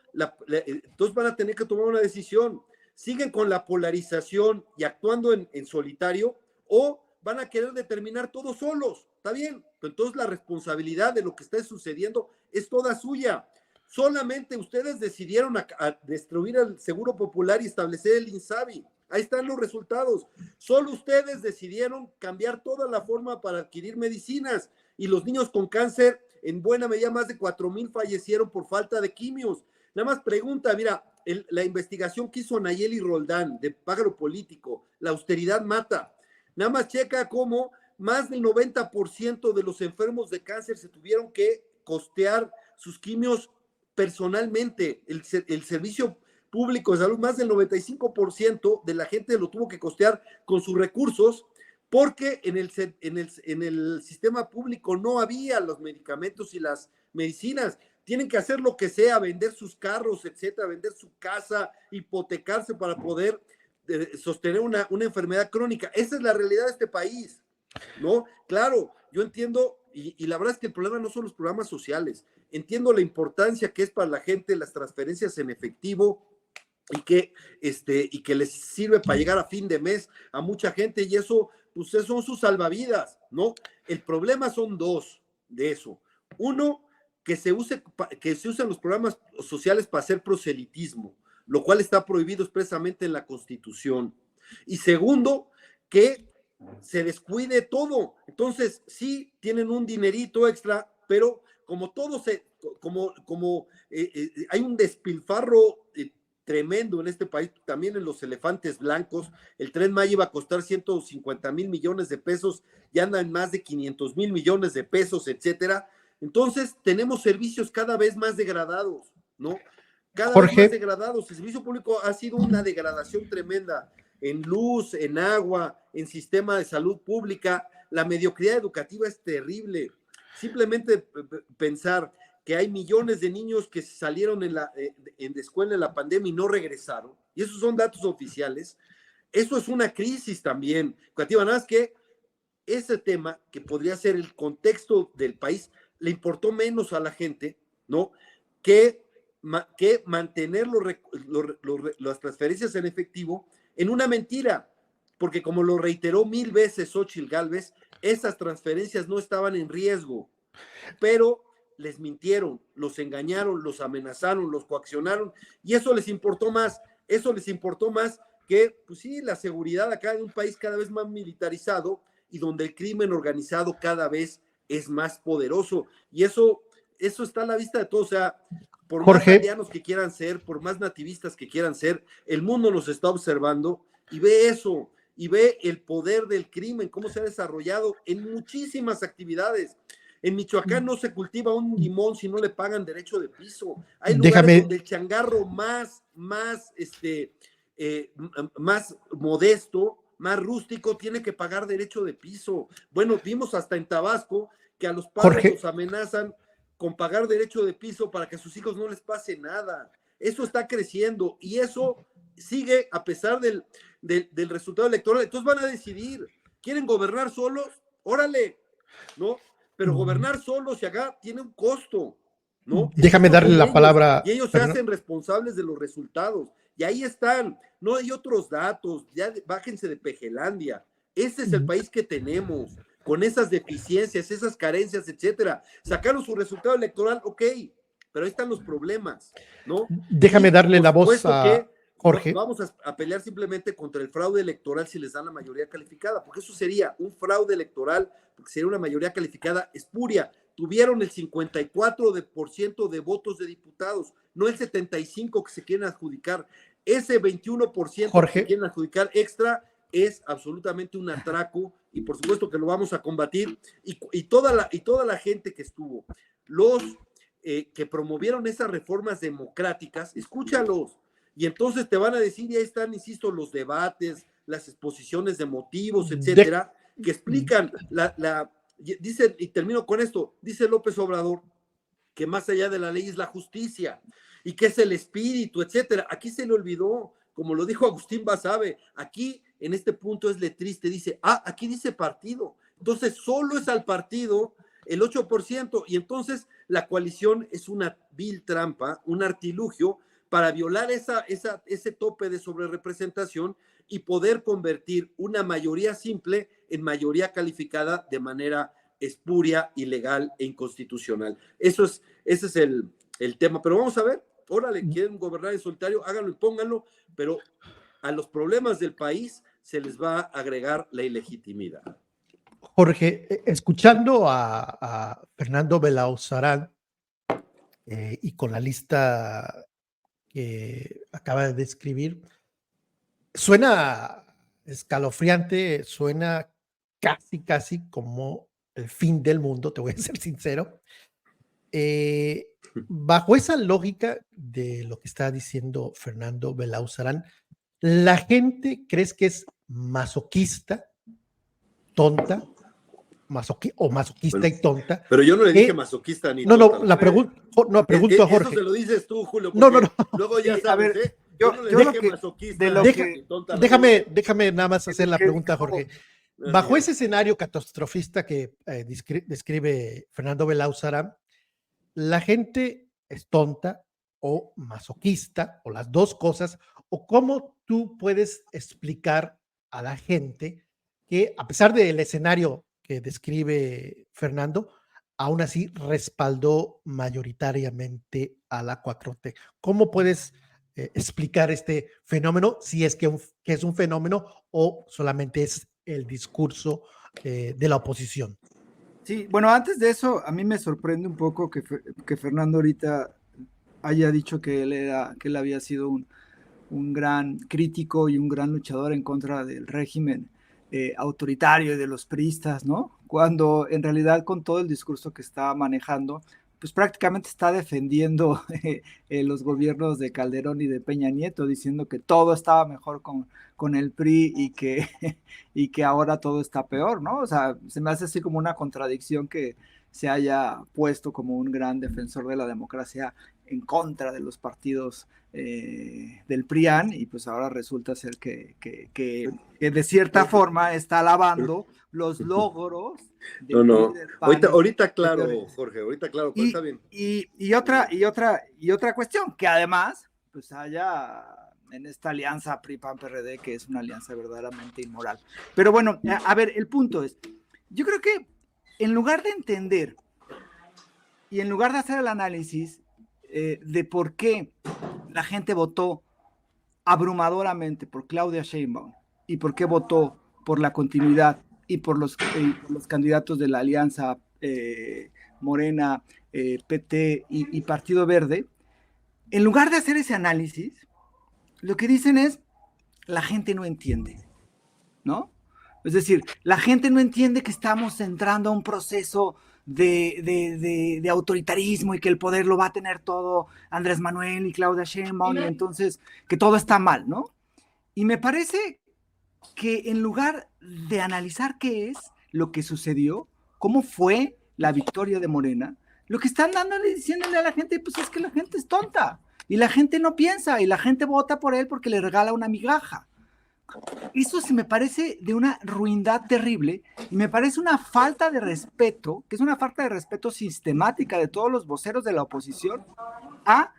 entonces van a tener que tomar una decisión. ¿Siguen con la polarización y actuando en solitario o van a querer determinar todos solos? Está bien, pero entonces la responsabilidad de lo que está sucediendo es toda suya. Solamente ustedes decidieron a destruir el Seguro Popular y establecer el INSABI. Ahí están los resultados. Solo ustedes decidieron cambiar toda la forma para adquirir medicinas y los niños con cáncer, en buena medida más de 4,000 fallecieron por falta de quimios. Nada más pregunta, mira, la investigación que hizo Nayeli Roldán de Pájaro Político, la austeridad mata. Nada más checa cómo más del 90% de los enfermos de cáncer se tuvieron que costear sus quimios personalmente. El servicio público de salud, más del 95% de la gente lo tuvo que costear con sus recursos, porque en el sistema público no había los medicamentos y las medicinas. Tienen que hacer lo que sea, vender sus carros, etcétera, vender su casa, hipotecarse para poder sostener una enfermedad crónica. Esa es la realidad de este país, ¿no? Claro, yo entiendo, y la verdad es que el problema no son los programas sociales. Entiendo la importancia que es para la gente las transferencias en efectivo y que les sirve para llegar a fin de mes a mucha gente, y eso, pues esos son sus salvavidas, ¿no? El problema son dos de eso. Uno, que se usan los programas sociales para hacer proselitismo, lo cual está prohibido expresamente en la Constitución. Y segundo, que se descuide todo. Entonces, sí tienen un dinerito extra, pero como todo hay un despilfarro tremendo en este país, también en los elefantes blancos. El Tren Maya iba a costar 150,000 millones de pesos, ya anda en más de 500,000 millones de pesos, etcétera. Entonces, tenemos servicios cada vez más degradados, ¿no? Cada vez más degradados. El servicio público ha sido una degradación tremenda en luz, en agua, en sistema de salud pública. La mediocridad educativa es terrible. Simplemente pensar que hay millones de niños que salieron de escuela en la pandemia y no regresaron, y esos son datos oficiales, eso es una crisis también educativa. Nada más que ese tema, que podría ser el contexto del país, le importó menos a la gente, ¿no? Que mantener las transferencias en efectivo en una mentira, porque como lo reiteró 1000 veces Xóchitl Gálvez, esas transferencias no estaban en riesgo, pero les mintieron, los engañaron, los amenazaron, los coaccionaron, y eso les importó más que, pues sí, la seguridad acá en un país cada vez más militarizado y donde el crimen organizado cada vez es más poderoso, y eso está a la vista de todos. O sea, por más aldeanos que quieran ser, por más nativistas que quieran ser, el mundo nos está observando, y ve eso, y ve el poder del crimen, cómo se ha desarrollado en muchísimas actividades. En Michoacán no se cultiva un limón si no le pagan derecho de piso. Hay lugares donde el changarro más modesto, más rústico, tiene que pagar derecho de piso. Bueno, vimos hasta en Tabasco que a los padres los amenazan con pagar derecho de piso para que a sus hijos no les pase nada. Eso está creciendo y eso sigue a pesar del resultado electoral. Entonces van a decidir, ¿quieren gobernar solos? Órale, ¿no? Pero gobernar solos y acá tiene un costo, ¿no? Déjame darle la palabra. Y ellos se hacen responsables de los resultados. Y ahí están. No hay otros datos. Ya bájense de Pejelandia. Ese es el país que tenemos, con esas deficiencias, esas carencias, etcétera. Sacaron su resultado electoral, ok, pero ahí están los problemas, ¿no? Déjame darle la voz a Jorge. Vamos a pelear simplemente contra el fraude electoral si les dan la mayoría calificada, porque eso sería un fraude electoral, porque sería una mayoría calificada espuria. Tuvieron el 54% de votos de diputados, no el 75% que se quieren adjudicar. Ese 21% Jorge, que se quieren adjudicar extra es absolutamente un atraco y por supuesto que lo vamos a combatir. Y toda la gente que estuvo, los que promovieron esas reformas democráticas, escúchalos. Y entonces te van a decir, y ahí están, insisto, los debates, las exposiciones de motivos, etcétera, que explican dice, y termino con esto, dice López Obrador, que más allá de la ley es la justicia, y que es el espíritu, etcétera. Aquí se le olvidó, como lo dijo Agustín Basabe, aquí en este punto es letriste, dice, aquí dice partido, entonces solo es al partido el 8%, y entonces la coalición es una vil trampa, un artilugio, para violar ese tope de sobrerepresentación y poder convertir una mayoría simple en mayoría calificada de manera espuria, ilegal e inconstitucional. Ese es el tema. Pero vamos a ver, órale, quieren gobernar en solitario, háganlo y pónganlo, pero a los problemas del país se les va a agregar la ilegitimidad. Jorge, escuchando a Fernando Belauzarán y con la lista que acaba de describir, suena escalofriante, suena casi como el fin del mundo, te voy a ser sincero. Bajo esa lógica de lo que está diciendo Fernando Belauzarán, ¿la gente crees que es masoquista, tonta, masoquista bueno, y tonta? Pero yo no le dije masoquista ni no, tonta. No, la pregunto a Jorge. Eso se lo dices tú, Julio. No. Luego ya sabes, a ver, ¿eh? Yo no le dije masoquista ni tonta. Déjame nada más hacer la pregunta a Jorge. Bajo ese escenario catastrofista que describe Fernando Belauzarán, ¿la gente es tonta o masoquista, o las dos cosas? ¿O cómo tú puedes explicar a la gente que, a pesar del escenario que describe Fernando, aún así respaldó mayoritariamente a la 4T? ¿Cómo puedes explicar este fenómeno, si es que es un fenómeno o solamente es el discurso de la oposición? Sí, bueno, antes de eso, a mí me sorprende un poco que Fernando ahorita haya dicho que él había sido un gran crítico y un gran luchador en contra del régimen autoritario y de los priistas, ¿no? Cuando en realidad con todo el discurso que está manejando, pues prácticamente está defendiendo los gobiernos de Calderón y de Peña Nieto, diciendo que todo estaba mejor con el PRI y que ahora todo está peor, ¿no? O sea, se me hace así como una contradicción que se haya puesto como un gran defensor de la democracia en contra de los partidos del PRIAN, y pues ahora resulta ser que de cierta forma está alabando los logros del PAN. Ahorita claro, Jorge, ahorita claro, pero está bien. Y otra cuestión, que además pues haya en esta alianza PRI-PAN-PRD, que es una alianza verdaderamente inmoral. Pero bueno, a ver, el punto es, yo creo que en lugar de entender y en lugar de hacer el análisis de por qué la gente votó abrumadoramente por Claudia Sheinbaum y por qué votó por la continuidad y por los candidatos de la alianza Morena, PT y Partido Verde, en lugar de hacer ese análisis, lo que dicen es, la gente no entiende, ¿no? Es decir, la gente no entiende que estamos entrando a un proceso de autoritarismo y que el poder lo va a tener todo Andrés Manuel y Claudia Sheinbaum, y entonces que todo está mal, ¿no? Y me parece que en lugar de analizar qué es lo que sucedió, cómo fue la victoria de Morena, lo que están diciéndole a la gente, pues es que la gente es tonta, y la gente no piensa, y la gente vota por él porque le regala una migaja. Eso se me parece de una ruindad terrible, y me parece una falta de respeto, que es una falta de respeto sistemática de todos los voceros de la oposición a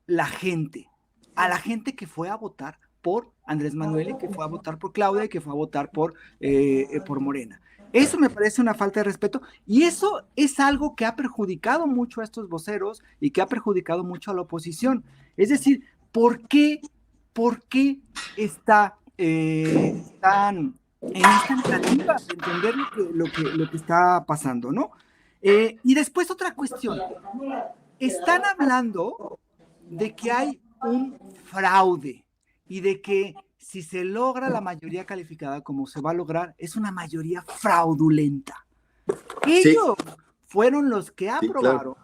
la gente que fue a votar por Andrés Manuel, y que fue a votar por Claudia, y que fue a votar por Morena. Eso me parece una falta de respeto, y eso es algo que ha perjudicado mucho a estos voceros y que ha perjudicado mucho a la oposición. Es decir, ¿por qué están en esta negativa de entender lo que está pasando, ¿no? Y después otra cuestión. Están hablando de que hay un fraude y de que si se logra la mayoría calificada como se va a lograr, es una mayoría fraudulenta. Ellos fueron los que aprobaron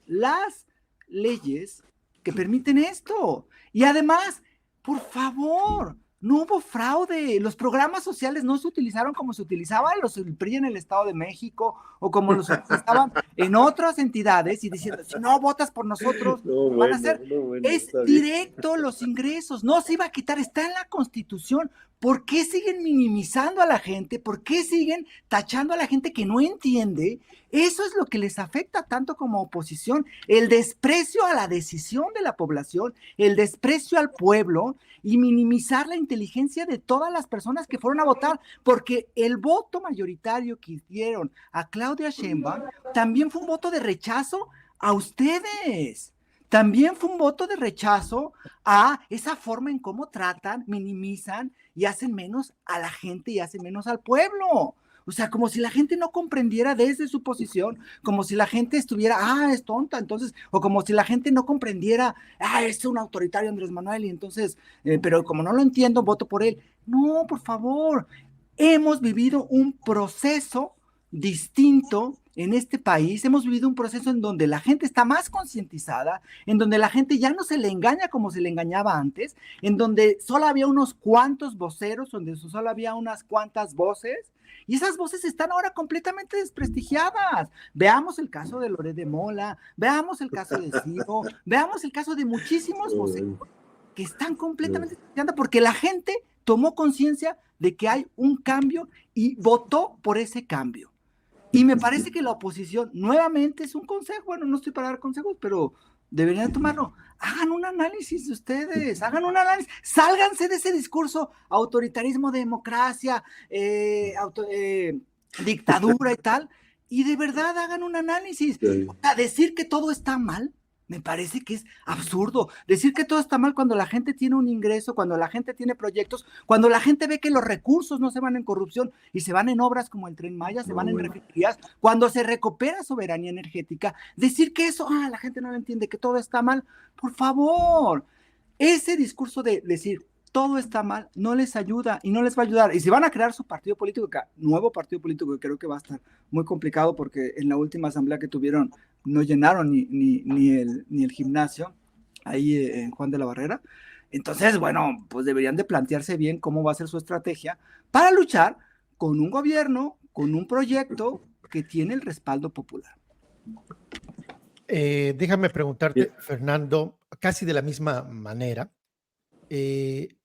las leyes que permiten esto. Y además, por favor, no hubo fraude. Los programas sociales no se utilizaron como se utilizaban los del PRI en el Estado de México, o como los utilizaban en otras entidades, y diciendo, si no votas por nosotros, van a ser... es directo los ingresos, no se iba a quitar, está en la Constitución. ¿Por qué siguen minimizando a la gente? ¿Por qué siguen tachando a la gente que no entiende? Eso es lo que les afecta tanto como oposición, el desprecio a la decisión de la población, el desprecio al pueblo, y minimizar la inteligencia de todas las personas que fueron a votar, porque el voto mayoritario que dieron a Claudia Sheinbaum también fue un voto de rechazo a ustedes. También fue un voto de rechazo a esa forma en cómo tratan, minimizan y hacen menos a la gente y hacen menos al pueblo. O sea, como si la gente no comprendiera desde su posición, como si la gente estuviera, es tonta, entonces, o como si la gente no comprendiera, es un autoritario Andrés Manuel, y entonces, pero como no lo entiendo, voto por él. No, por favor, hemos vivido un proceso distinto en este país, hemos vivido un proceso en donde la gente está más concientizada, en donde la gente ya no se le engaña como se le engañaba antes, en donde solo había unos cuantos voceros, donde solo había unas cuantas voces, y esas voces están ahora completamente desprestigiadas. Veamos el caso de Loret de Mola, veamos el caso de Ciro, veamos el caso de muchísimos voceros que están completamente desprestigiados porque la gente tomó conciencia de que hay un cambio y votó por ese cambio. Y me parece que la oposición, nuevamente, es un consejo, bueno, no estoy para dar consejos, pero deberían tomarlo. Hagan un análisis de ustedes, hagan un análisis, sálganse de ese discurso, autoritarismo, democracia, dictadura y tal, y de verdad hagan un análisis. O sea, decir que todo está mal, me parece que es absurdo. Decir que todo está mal cuando la gente tiene un ingreso, cuando la gente tiene proyectos, cuando la gente ve que los recursos no se van en corrupción y se van en obras como el Tren Maya, se van en refinerías, cuando se recupera soberanía energética. Decir que eso, la gente no lo entiende, que todo está mal, por favor. Ese discurso de decir todo está mal no les ayuda y no les va a ayudar. Y si van a crear su partido político, nuevo partido político, que creo que va a estar muy complicado porque en la última asamblea que tuvieron no llenaron ni el gimnasio ahí en Juan de la Barrera. Entonces, bueno, pues deberían de plantearse bien cómo va a ser su estrategia para luchar con un gobierno, con un proyecto que tiene el respaldo popular. Déjame preguntarte, Fernando, casi de la misma manera,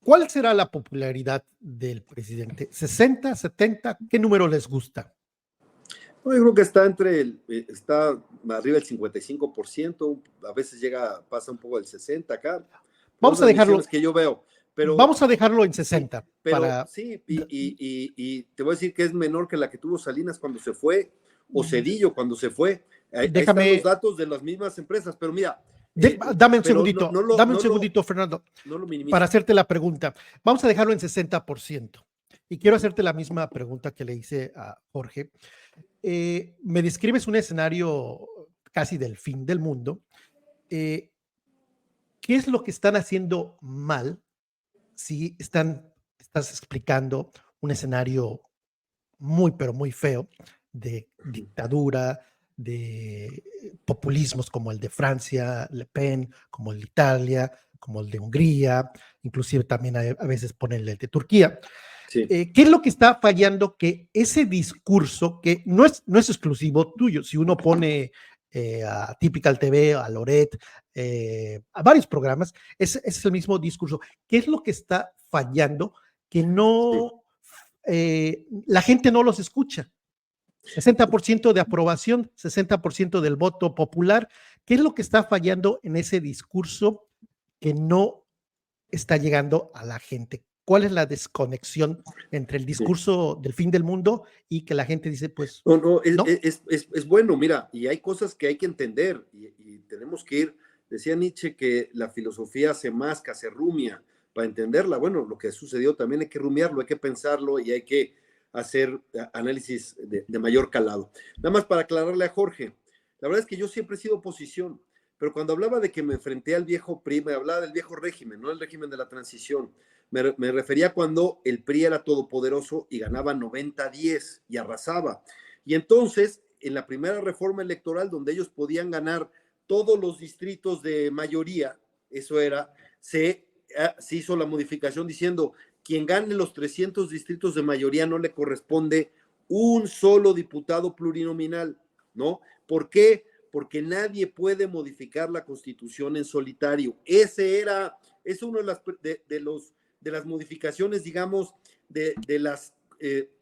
¿cuál será la popularidad del presidente? ¿60, 70? ¿Qué número les gusta? No, yo creo que está arriba del 55%, a veces pasa un poco del 60% acá. Vamos a dejarlo. Que yo veo, pero, vamos a dejarlo en 60. Sí, y te voy a decir que es menor que la que tuvo Salinas cuando se fue, o Cedillo cuando se fue. Ahí están los datos de las mismas empresas, pero mira. Dame un segundito, Fernando, para hacerte la pregunta. Vamos a dejarlo en 60%. Y quiero hacerte la misma pregunta que le hice a Jorge. Me describes un escenario casi del fin del mundo. ¿Qué es lo que están haciendo mal si están estás explicando un escenario muy, pero muy feo de dictadura, de populismos como el de Francia, Le Pen, como el de Italia, como el de Hungría, inclusive también a veces ponen el de Turquía. Sí, ¿Qué es lo que está fallando? Que ese discurso, que no es exclusivo tuyo, si uno pone a Typical TV, a Loret, a varios programas, es el mismo discurso. ¿Qué es lo que está fallando? Que sí. no, la gente no los escucha. 60% de aprobación, 60% del voto popular. ¿Qué es lo que está fallando en ese discurso que no está llegando a la gente? ¿Cuál es la desconexión entre el Sí. discurso del fin del mundo y que la gente dice, pues, No, no, no? es bueno, mira, y hay cosas que hay que entender y tenemos que ir. Decía Nietzsche que la filosofía se masca, se rumia para entenderla. Bueno, lo que sucedió también hay que rumiarlo, hay que pensarlo y hay que hacer análisis de mayor calado. Nada más para aclararle a Jorge, la verdad es que yo siempre he sido oposición, pero cuando hablaba de que me enfrenté al viejo PRI, me hablaba del viejo régimen, no el régimen de la transición. Me refería cuando el PRI era todopoderoso y ganaba 90-10 y arrasaba. Y entonces, en la primera reforma electoral, donde ellos podían ganar todos los distritos de mayoría, eso era, se hizo la modificación diciendo, quien gane los 300 distritos de mayoría no le corresponde un solo diputado plurinominal, ¿no? ¿Por qué? Porque nadie puede modificar la Constitución en solitario. Es uno de las modificaciones, digamos, de las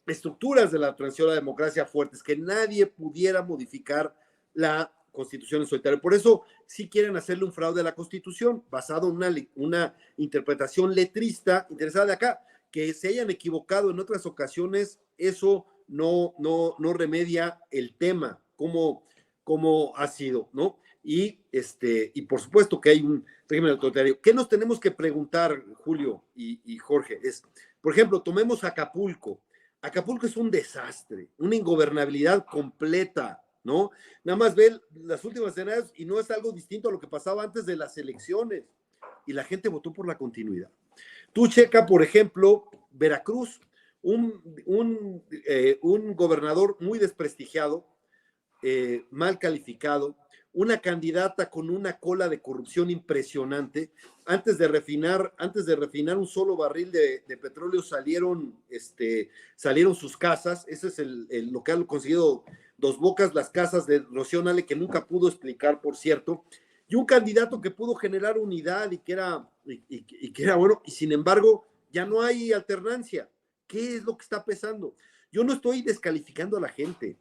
estructuras de la transición a la democracia fuertes, que nadie pudiera modificar la Constitución en solitario. Por eso sí quieren hacerle un fraude a la Constitución, basado en una interpretación letrista interesada de acá. Que se hayan equivocado en otras ocasiones, eso no remedia el tema, como ha sido, ¿no? Y por supuesto que hay un régimen autoritario. ¿Qué nos tenemos que preguntar, Julio y Jorge? Por ejemplo, tomemos Acapulco. Acapulco es un desastre, una ingobernabilidad completa, ¿no? Nada más ve las últimas escenarios y no es algo distinto a lo que pasaba antes de las elecciones. Y la gente votó por la continuidad. Tú checa, por ejemplo, Veracruz, un gobernador muy desprestigiado, mal calificado, una candidata con una cola de corrupción impresionante. Antes de refinar un solo barril de petróleo salieron sus casas. Ese es lo que han conseguido Dos Bocas, las casas de Rocío Nale, que nunca pudo explicar, por cierto. Y un candidato que pudo generar unidad y que era bueno, y sin embargo ya no hay alternancia. ¿Qué es lo que está pesando? Yo no estoy descalificando a la gente,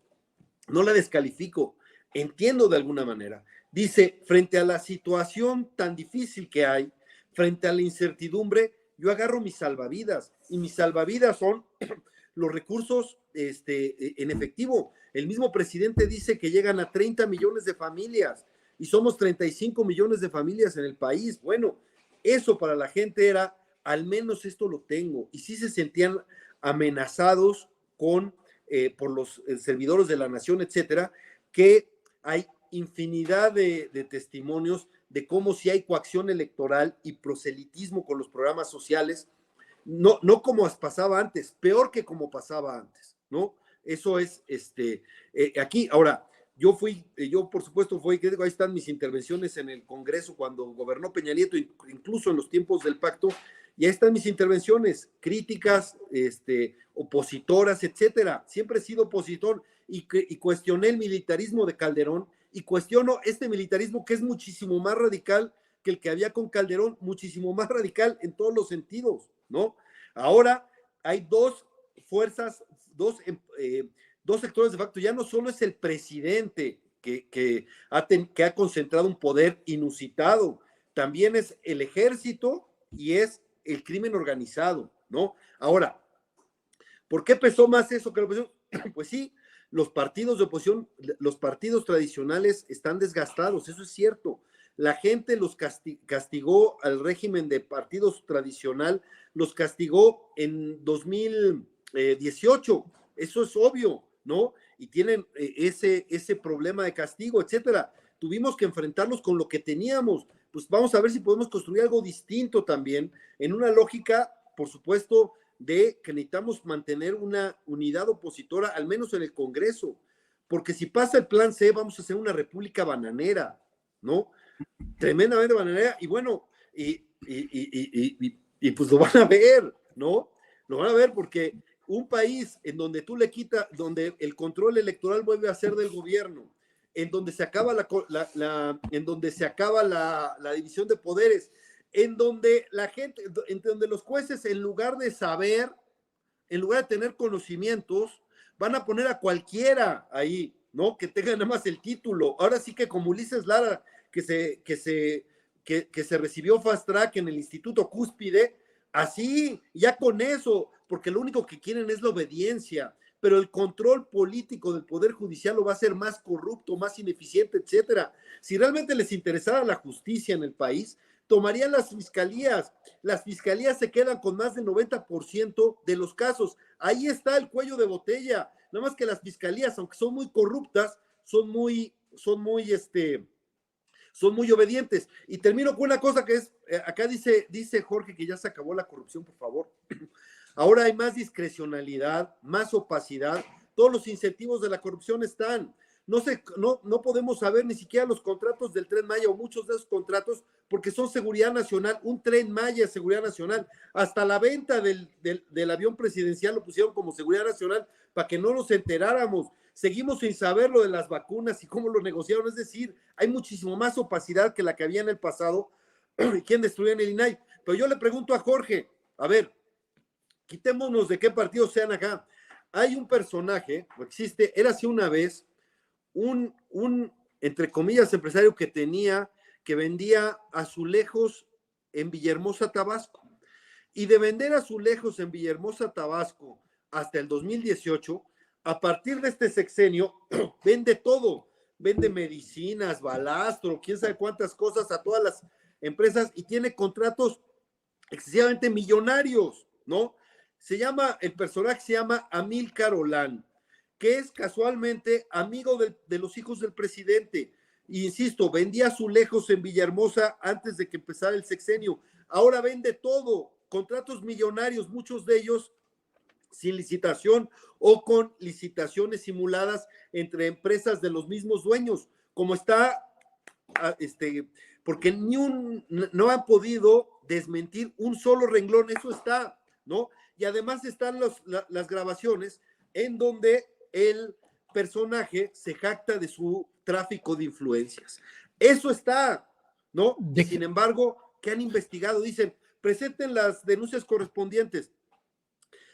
no la descalifico, entiendo de alguna manera. Dice, frente a la situación tan difícil que hay, frente a la incertidumbre, yo agarro mis salvavidas, y mis salvavidas son los recursos en efectivo. El mismo presidente dice que llegan a 30 millones de familias, y somos 35 millones de familias en el país. Bueno, eso para la gente era, al menos esto lo tengo, y sí se sentían amenazados por los servidores de la nación, etcétera, que hay infinidad de testimonios de cómo si hay coacción electoral y proselitismo con los programas sociales, no como pasaba antes, peor que como pasaba antes, ¿no? Eso es aquí. Ahora, yo por supuesto ahí están mis intervenciones en el Congreso cuando gobernó Peña Nieto, incluso en los tiempos del pacto, y ahí están mis intervenciones, críticas, opositoras, etcétera. Siempre he sido opositor y cuestioné el militarismo de Calderón y cuestiono este militarismo que es muchísimo más radical que el que había con Calderón, muchísimo más radical en todos los sentidos, ¿no? Ahora hay dos fuerzas, dos sectores de facto. Ya no solo es el presidente que ha concentrado un poder inusitado, también es el ejército y es el crimen organizado, ¿no? Ahora, ¿por qué pesó más eso que la oposición? Pues sí, los partidos de oposición, los partidos tradicionales están desgastados, eso es cierto. La gente los castigó al régimen de partidos tradicional, los castigó en 2018, eso es obvio, ¿no? Y tienen ese problema de castigo, etcétera. Tuvimos que enfrentarlos con lo que teníamos. Pues vamos a ver si podemos construir algo distinto también, en una lógica, por supuesto, de que necesitamos mantener una unidad opositora, al menos en el Congreso, porque si pasa el plan C, vamos a hacer una república bananera, ¿no? Tremendamente bananera, y bueno, y pues lo van a ver, ¿no? Lo van a ver porque un país en donde tú le quitas, donde el control electoral vuelve a ser del gobierno, en donde se acaba en donde se acaba la división de poderes, en donde la gente, en donde los jueces, en lugar de saber, en lugar de tener conocimientos, van a poner a cualquiera ahí, ¿no? Que tenga nada más el título. Ahora sí que como Ulises Lara, que se recibió fast track en el Instituto Cúspide, así, ya con eso, porque lo único que quieren es la obediencia, pero el control político del Poder Judicial lo va a hacer más corrupto, más ineficiente, etcétera. Si realmente les interesara la justicia en el país, tomarían las fiscalías. Las fiscalías se quedan con más del 90% de los casos. Ahí está el cuello de botella. Nada más que las fiscalías, aunque son muy corruptas, son muy obedientes. Y termino con una cosa que es, acá dice Jorge que ya se acabó la corrupción, por favor. Ahora hay más discrecionalidad, más opacidad, todos los incentivos de la corrupción están. No podemos saber ni siquiera los contratos del Tren Maya o muchos de esos contratos porque son seguridad nacional, un Tren Maya es seguridad nacional. Hasta la venta del avión presidencial lo pusieron como seguridad nacional para que no nos enteráramos. Seguimos sin saber lo de las vacunas y cómo lo negociaron. Es decir, hay muchísimo más opacidad que la que había en el pasado. ¿Quién destruyó en el INAI? Pero yo le pregunto a Jorge, a ver, quitémonos de qué partido sean acá. Hay un personaje, o existe, era así una vez, un entre comillas, empresario que vendía azulejos en Villahermosa, Tabasco. Y de vender azulejos en Villahermosa, Tabasco, hasta el 2018, a partir de este sexenio, vende todo. Vende medicinas, balastro, quién sabe cuántas cosas a todas las empresas y tiene contratos excesivamente millonarios, ¿no? El personaje se llama Amílcar Olán, que es casualmente amigo de los hijos del presidente. Y insisto, vendía azulejos en Villahermosa antes de que empezara el sexenio. Ahora vende todo, contratos millonarios, muchos de ellos sin licitación o con licitaciones simuladas entre empresas de los mismos dueños, como está, porque no han podido desmentir un solo renglón, eso está, ¿no? Y además están las grabaciones en donde el personaje se jacta de su tráfico de influencias. Eso está, ¿no? Y sin embargo, ¿qué han investigado? Dicen, presenten las denuncias correspondientes.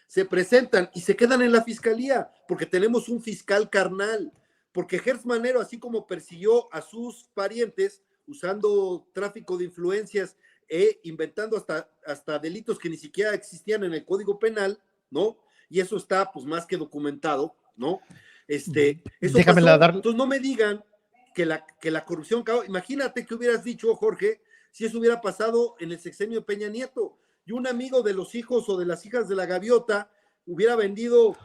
Se presentan y se quedan en la fiscalía porque tenemos un fiscal carnal, porque Gertz Manero, así como persiguió a sus parientes usando tráfico de influencias inventando hasta delitos que ni siquiera existían en el Código Penal, ¿no? Y eso está pues más que documentado, ¿no? Eso Déjamela dar. Entonces no me digan que la corrupción, imagínate que hubieras dicho, Jorge, si eso hubiera pasado en el sexenio de Peña Nieto, y un amigo de los hijos o de las hijas de la gaviota hubiera vendido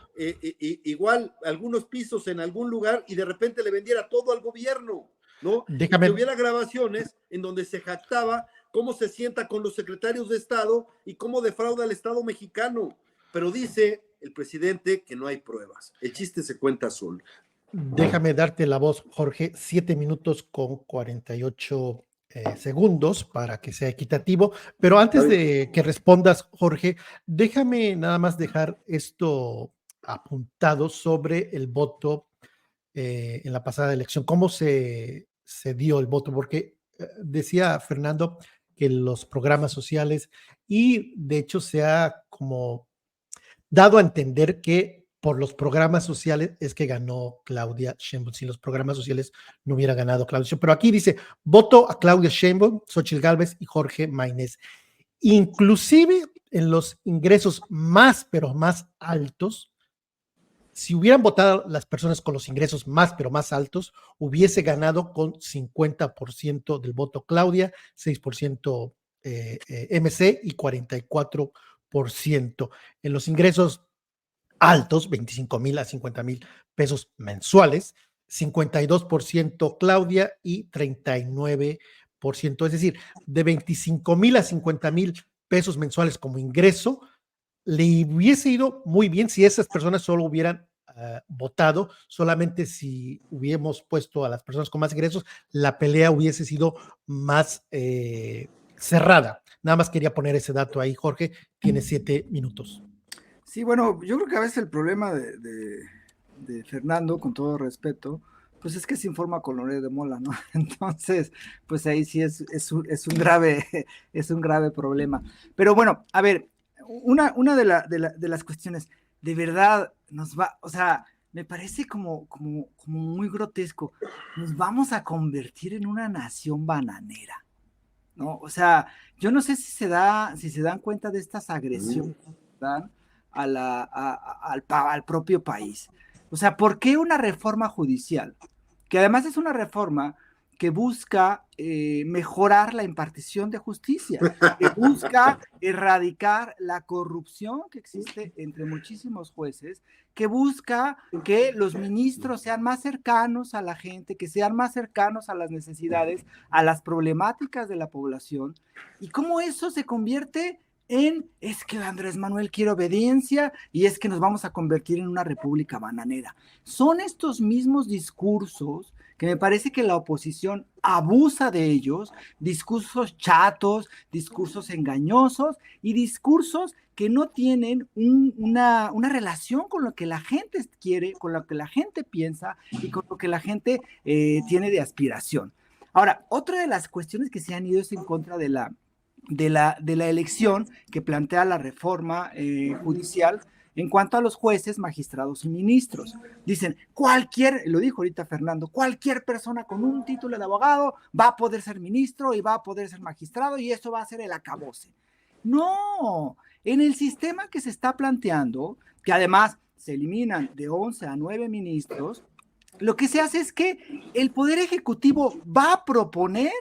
igual algunos pisos en algún lugar y de repente le vendiera todo al gobierno, ¿no? Déjame. Que hubiera grabaciones en donde se jactaba cómo se sienta con los secretarios de Estado y cómo defrauda al Estado mexicano. Pero dice el presidente que no hay pruebas. El chiste se cuenta solo. Déjame darte la voz, Jorge, 7 minutos con 48 segundos para que sea equitativo. Pero antes de que respondas, Jorge, déjame nada más dejar esto apuntado sobre el voto en la pasada elección. ¿Cómo se dio el voto? Porque decía Fernando que los programas sociales, y de hecho se ha como dado a entender que por los programas sociales es que ganó Claudia Sheinbaum. Sin los programas sociales no hubiera ganado Claudia Sheinbaum. Pero aquí dice, voto a Claudia Sheinbaum, Xóchitl Gálvez y Jorge Maynés. Inclusive en los ingresos más, pero más altos, si hubieran votado las personas con los ingresos más, pero más altos, hubiese ganado con 50% del voto Claudia, 6% MC y 44%. En los ingresos altos, 25,000 a 50,000 pesos mensuales, 52% Claudia y 39%. Es decir, de 25,000 a 50,000 pesos mensuales como ingreso, le hubiese ido muy bien si esas personas solo hubieran votado, solamente si hubiéramos puesto a las personas con más ingresos, la pelea hubiese sido más cerrada. Nada más quería poner ese dato ahí, Jorge, tiene 7 minutos. Sí, bueno, yo creo que a veces el problema de Fernando, con todo respeto, pues es que se informa con Loret de Mola, ¿no? Entonces, pues ahí sí es un grave problema. Pero bueno, a ver, una de las cuestiones, de verdad nos va, o sea, me parece como muy grotesco. Nos vamos a convertir en una nación bananera, ¿no? O sea, yo no sé si se dan cuenta de estas agresiones que dan al propio país. O sea, ¿por qué una reforma judicial? Que además es una reforma que busca mejorar la impartición de justicia, que busca erradicar la corrupción que existe entre muchísimos jueces, que busca que los ministros sean más cercanos a la gente, que sean más cercanos a las necesidades, a las problemáticas de la población, y cómo eso se convierte es que Andrés Manuel quiere obediencia y es que nos vamos a convertir en una república bananera. Son estos mismos discursos que me parece que la oposición abusa de ellos, discursos chatos, discursos engañosos y discursos que no tienen una relación con lo que la gente quiere, con lo que la gente piensa y con lo que la gente tiene de aspiración. Ahora, otra de las cuestiones que se han ido es en contra de la elección que plantea la reforma judicial en cuanto a los jueces, magistrados y ministros. Dicen, lo dijo ahorita Fernando, cualquier persona con un título de abogado va a poder ser ministro y va a poder ser magistrado y eso va a ser el acabose. No, en el sistema que se está planteando, que además se eliminan de 11 a 9 ministros, lo que se hace es que el Poder Ejecutivo va a proponer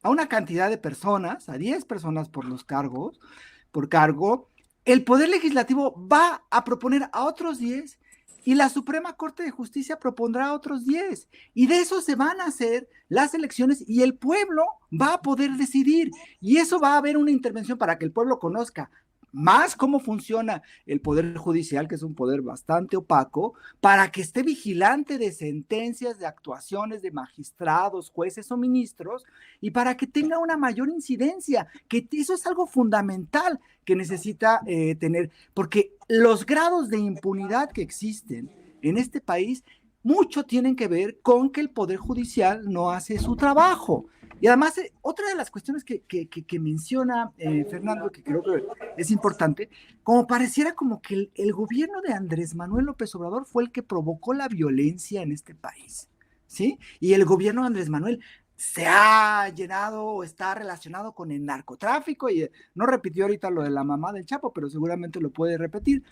a una cantidad de personas, a 10 personas por cargo, el Poder Legislativo va a proponer a otros 10 y la Suprema Corte de Justicia propondrá a otros 10. Y de eso se van a hacer las elecciones y el pueblo va a poder decidir. Y eso va a haber una intervención para que el pueblo conozca más cómo funciona el Poder Judicial, que es un poder bastante opaco, para que esté vigilante de sentencias, de actuaciones de magistrados, jueces o ministros, y para que tenga una mayor incidencia, que eso es algo fundamental que necesita tener, porque los grados de impunidad que existen en este país, mucho tienen que ver con que el Poder Judicial no hace su trabajo. Y además, otra de las cuestiones que menciona Fernando, que creo que es importante, como pareciera como que el gobierno de Andrés Manuel López Obrador fue el que provocó la violencia en este país, ¿sí? Y el gobierno de Andrés Manuel se ha llenado o está relacionado con el narcotráfico, y no repitió ahorita lo de la mamá del Chapo, pero seguramente lo puede repetir.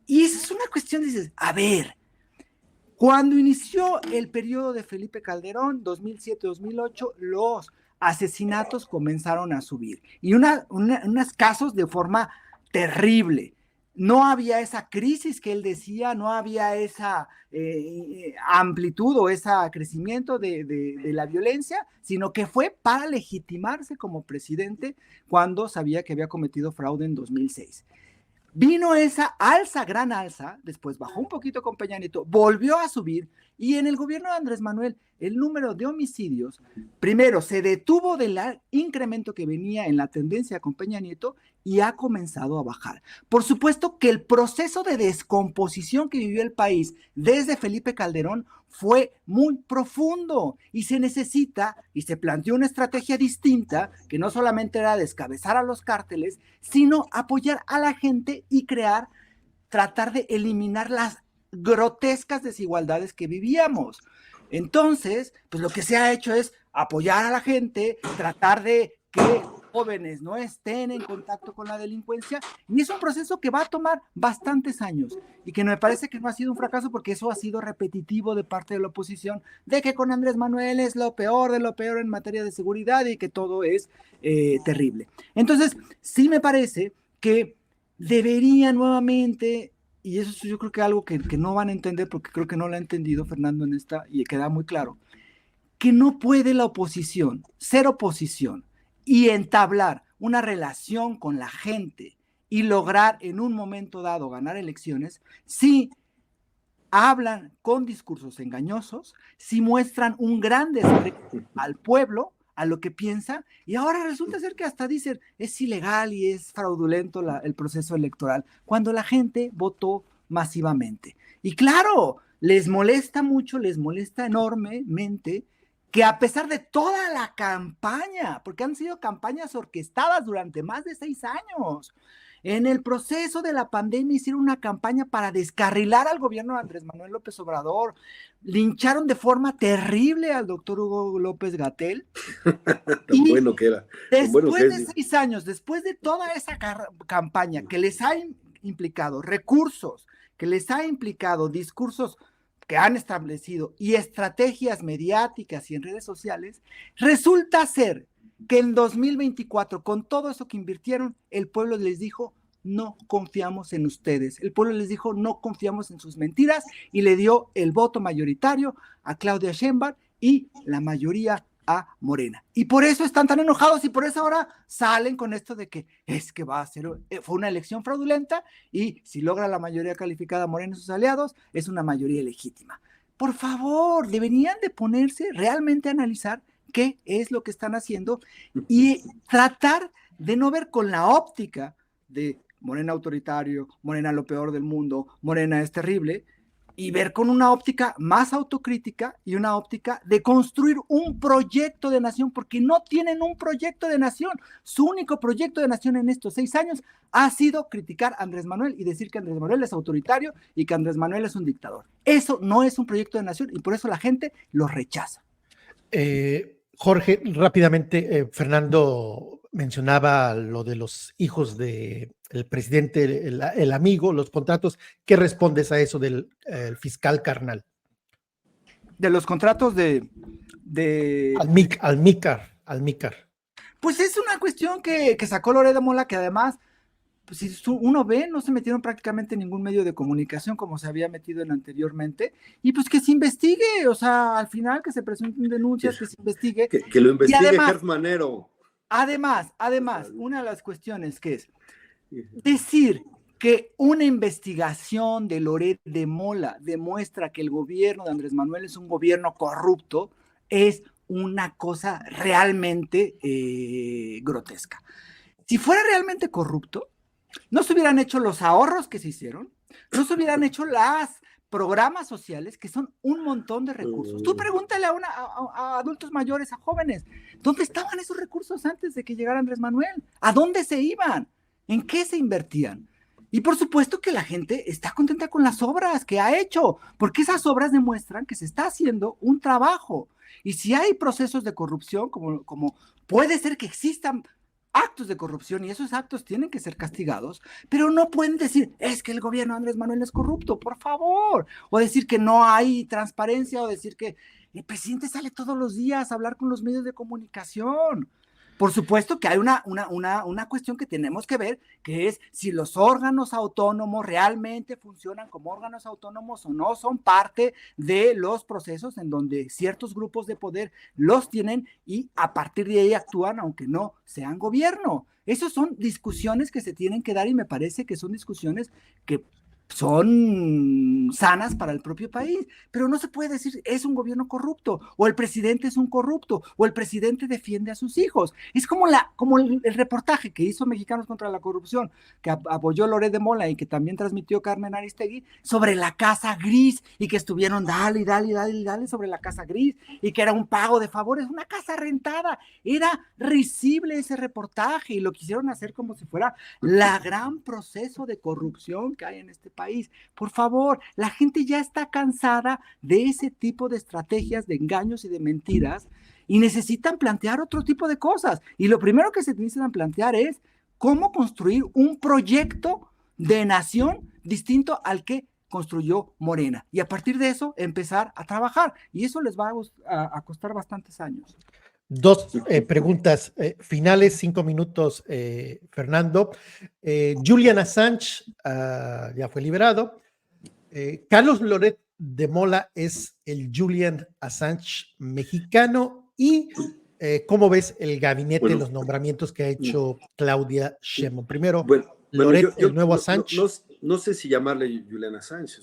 Y esa es una cuestión, dices, a ver, cuando inició el periodo de Felipe Calderón, 2007-2008, los asesinatos comenzaron a subir. Y unos casos de forma terrible. No había esa crisis que él decía, no había esa amplitud o ese crecimiento de la violencia, sino que fue para legitimarse como presidente cuando sabía que había cometido fraude en 2006. Vino esa alza, gran alza, después bajó un poquito con Peña Nieto, volvió a subir, y en el gobierno de Andrés Manuel el número de homicidios, primero se detuvo del incremento que venía en la tendencia con Peña Nieto y ha comenzado a bajar. Por supuesto que el proceso de descomposición que vivió el país desde Felipe Calderón fue muy profundo y se necesita, y se planteó una estrategia distinta, que no solamente era descabezar a los cárteles, sino apoyar a la gente y tratar de eliminar las grotescas desigualdades que vivíamos. Entonces, pues lo que se ha hecho es apoyar a la gente, tratar de que jóvenes no estén en contacto con la delincuencia, y es un proceso que va a tomar bastantes años y que me parece que no ha sido un fracaso, porque eso ha sido repetitivo de parte de la oposición, de que con Andrés Manuel es lo peor de lo peor en materia de seguridad y que todo es terrible. Entonces, sí me parece que debería nuevamente, y eso yo creo que es algo que no van a entender, porque creo que no lo ha entendido Fernando en esta, y queda muy claro, que no puede la oposición ser oposición y entablar una relación con la gente y lograr en un momento dado ganar elecciones si hablan con discursos engañosos, si muestran un gran desprecio al pueblo, a lo que piensa, y ahora resulta ser que hasta dicen es ilegal y es fraudulento el proceso electoral, cuando la gente votó masivamente. Y claro, les molesta mucho, les molesta enormemente que a pesar de toda la campaña, porque han sido campañas orquestadas durante más de 6 años, en el proceso de la pandemia hicieron una campaña para descarrilar al gobierno de Andrés Manuel López Obrador, lincharon de forma terrible al doctor Hugo López-Gatell. Tan bueno que era. Después de 6 años, después de toda esa campaña que les ha implicado recursos, que les ha implicado discursos que han establecido y estrategias mediáticas y en redes sociales, resulta ser que en 2024, con todo eso que invirtieron, el pueblo les dijo, no confiamos en ustedes. El pueblo les dijo, no confiamos en sus mentiras, y le dio el voto mayoritario a Claudia Sheinbaum y la mayoría a Morena. Y por eso están tan enojados y por eso ahora salen con esto de que es que va a ser, fue una elección fraudulenta y si logra la mayoría calificada Morena y sus aliados, es una mayoría legítima. Por favor, deberían de ponerse realmente a analizar qué es lo que están haciendo y tratar de no ver con la óptica de Morena autoritario, Morena lo peor del mundo, Morena es terrible, y ver con una óptica más autocrítica y una óptica de construir un proyecto de nación, porque no tienen un proyecto de nación. Su único proyecto de nación en estos 6 años ha sido criticar a Andrés Manuel y decir que Andrés Manuel es autoritario y que Andrés Manuel es un dictador. Eso no es un proyecto de nación y por eso la gente lo rechaza. Jorge, rápidamente, Fernando mencionaba lo de los hijos del presidente, el amigo, los contratos. ¿Qué respondes a eso del fiscal carnal? De los contratos de Almícar. Pues es una cuestión que sacó Loret de Mola, que además, pues si uno ve, no se metieron prácticamente en ningún medio de comunicación como se había metido anteriormente, y pues que se investigue, o sea, al final que se presenten denuncias, que se investigue. Que lo investigue Gertz Manero. Además, una de las cuestiones que es decir que una investigación de Loret de Mola demuestra que el gobierno de Andrés Manuel es un gobierno corrupto, es una cosa realmente grotesca. Si fuera realmente corrupto, no se hubieran hecho los ahorros que se hicieron, no se hubieran hecho los programas sociales, que son un montón de recursos. Tú pregúntale a adultos mayores, a jóvenes, ¿dónde estaban esos recursos antes de que llegara Andrés Manuel? ¿A dónde se iban? ¿En qué se invertían? Y por supuesto que la gente está contenta con las obras que ha hecho, porque esas obras demuestran que se está haciendo un trabajo. Y si hay procesos de corrupción, como puede ser que existan actos de corrupción y esos actos tienen que ser castigados, pero no pueden decir, es que el gobierno de Andrés Manuel es corrupto, por favor, o decir que no hay transparencia, o decir que el presidente sale todos los días a hablar con los medios de comunicación. Por supuesto que hay una cuestión que tenemos que ver, que es si los órganos autónomos realmente funcionan como órganos autónomos o no, son parte de los procesos en donde ciertos grupos de poder los tienen y a partir de ahí actúan aunque no sean gobierno. Esas son discusiones que se tienen que dar y me parece que son discusiones que son sanas para el propio país, pero no se puede decir es un gobierno corrupto, o el presidente es un corrupto, o el presidente defiende a sus hijos. Es como el reportaje que hizo Mexicanos contra la Corrupción, que apoyó Loret de Mola y que también transmitió Carmen Aristegui, sobre la casa gris, y que estuvieron dale sobre la casa gris, y que era un pago de favores, una casa rentada. Era risible ese reportaje, y lo quisieron hacer como si fuera la gran proceso de corrupción que hay en este país. Por favor, la gente ya está cansada de ese tipo de estrategias, de engaños y de mentiras, y necesitan plantear otro tipo de cosas. Y lo primero que se necesitan plantear es cómo construir un proyecto de nación distinto al que construyó Morena. Y a partir de eso, empezar a trabajar. Y eso les va a costar bastantes años. Dos preguntas finales, 5 minutos, Fernando. Julian Assange ya fue liberado. Carlos Loret de Mola es el Julian Assange mexicano. ¿Y cómo ves el gabinete, los nombramientos que ha hecho Claudia Sheinbaum? Primero, Bueno, Loret, el nuevo no, Assange. no sé si llamarle Julian Assange,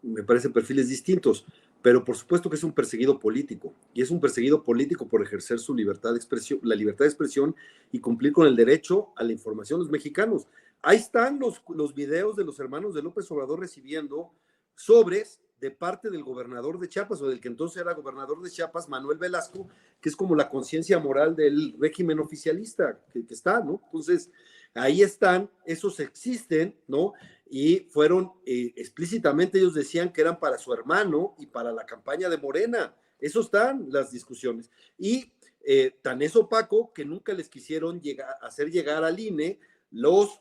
me parece perfiles distintos, pero por supuesto que es un perseguido político, y es un perseguido político por ejercer su libertad de expresión, la libertad de expresión y cumplir con el derecho a la información de los mexicanos. Ahí están los videos de los hermanos de López Obrador recibiendo sobres de parte del gobernador de Chiapas, o del que entonces era gobernador de Chiapas, Manuel Velasco, que es como la conciencia moral del régimen oficialista que está, ¿no? Entonces, ahí están, esos existen, ¿no? Y fueron explícitamente, ellos decían que eran para su hermano y para la campaña de Morena. Eso están las discusiones. Y tan es opaco que nunca les quisieron hacer llegar al INE los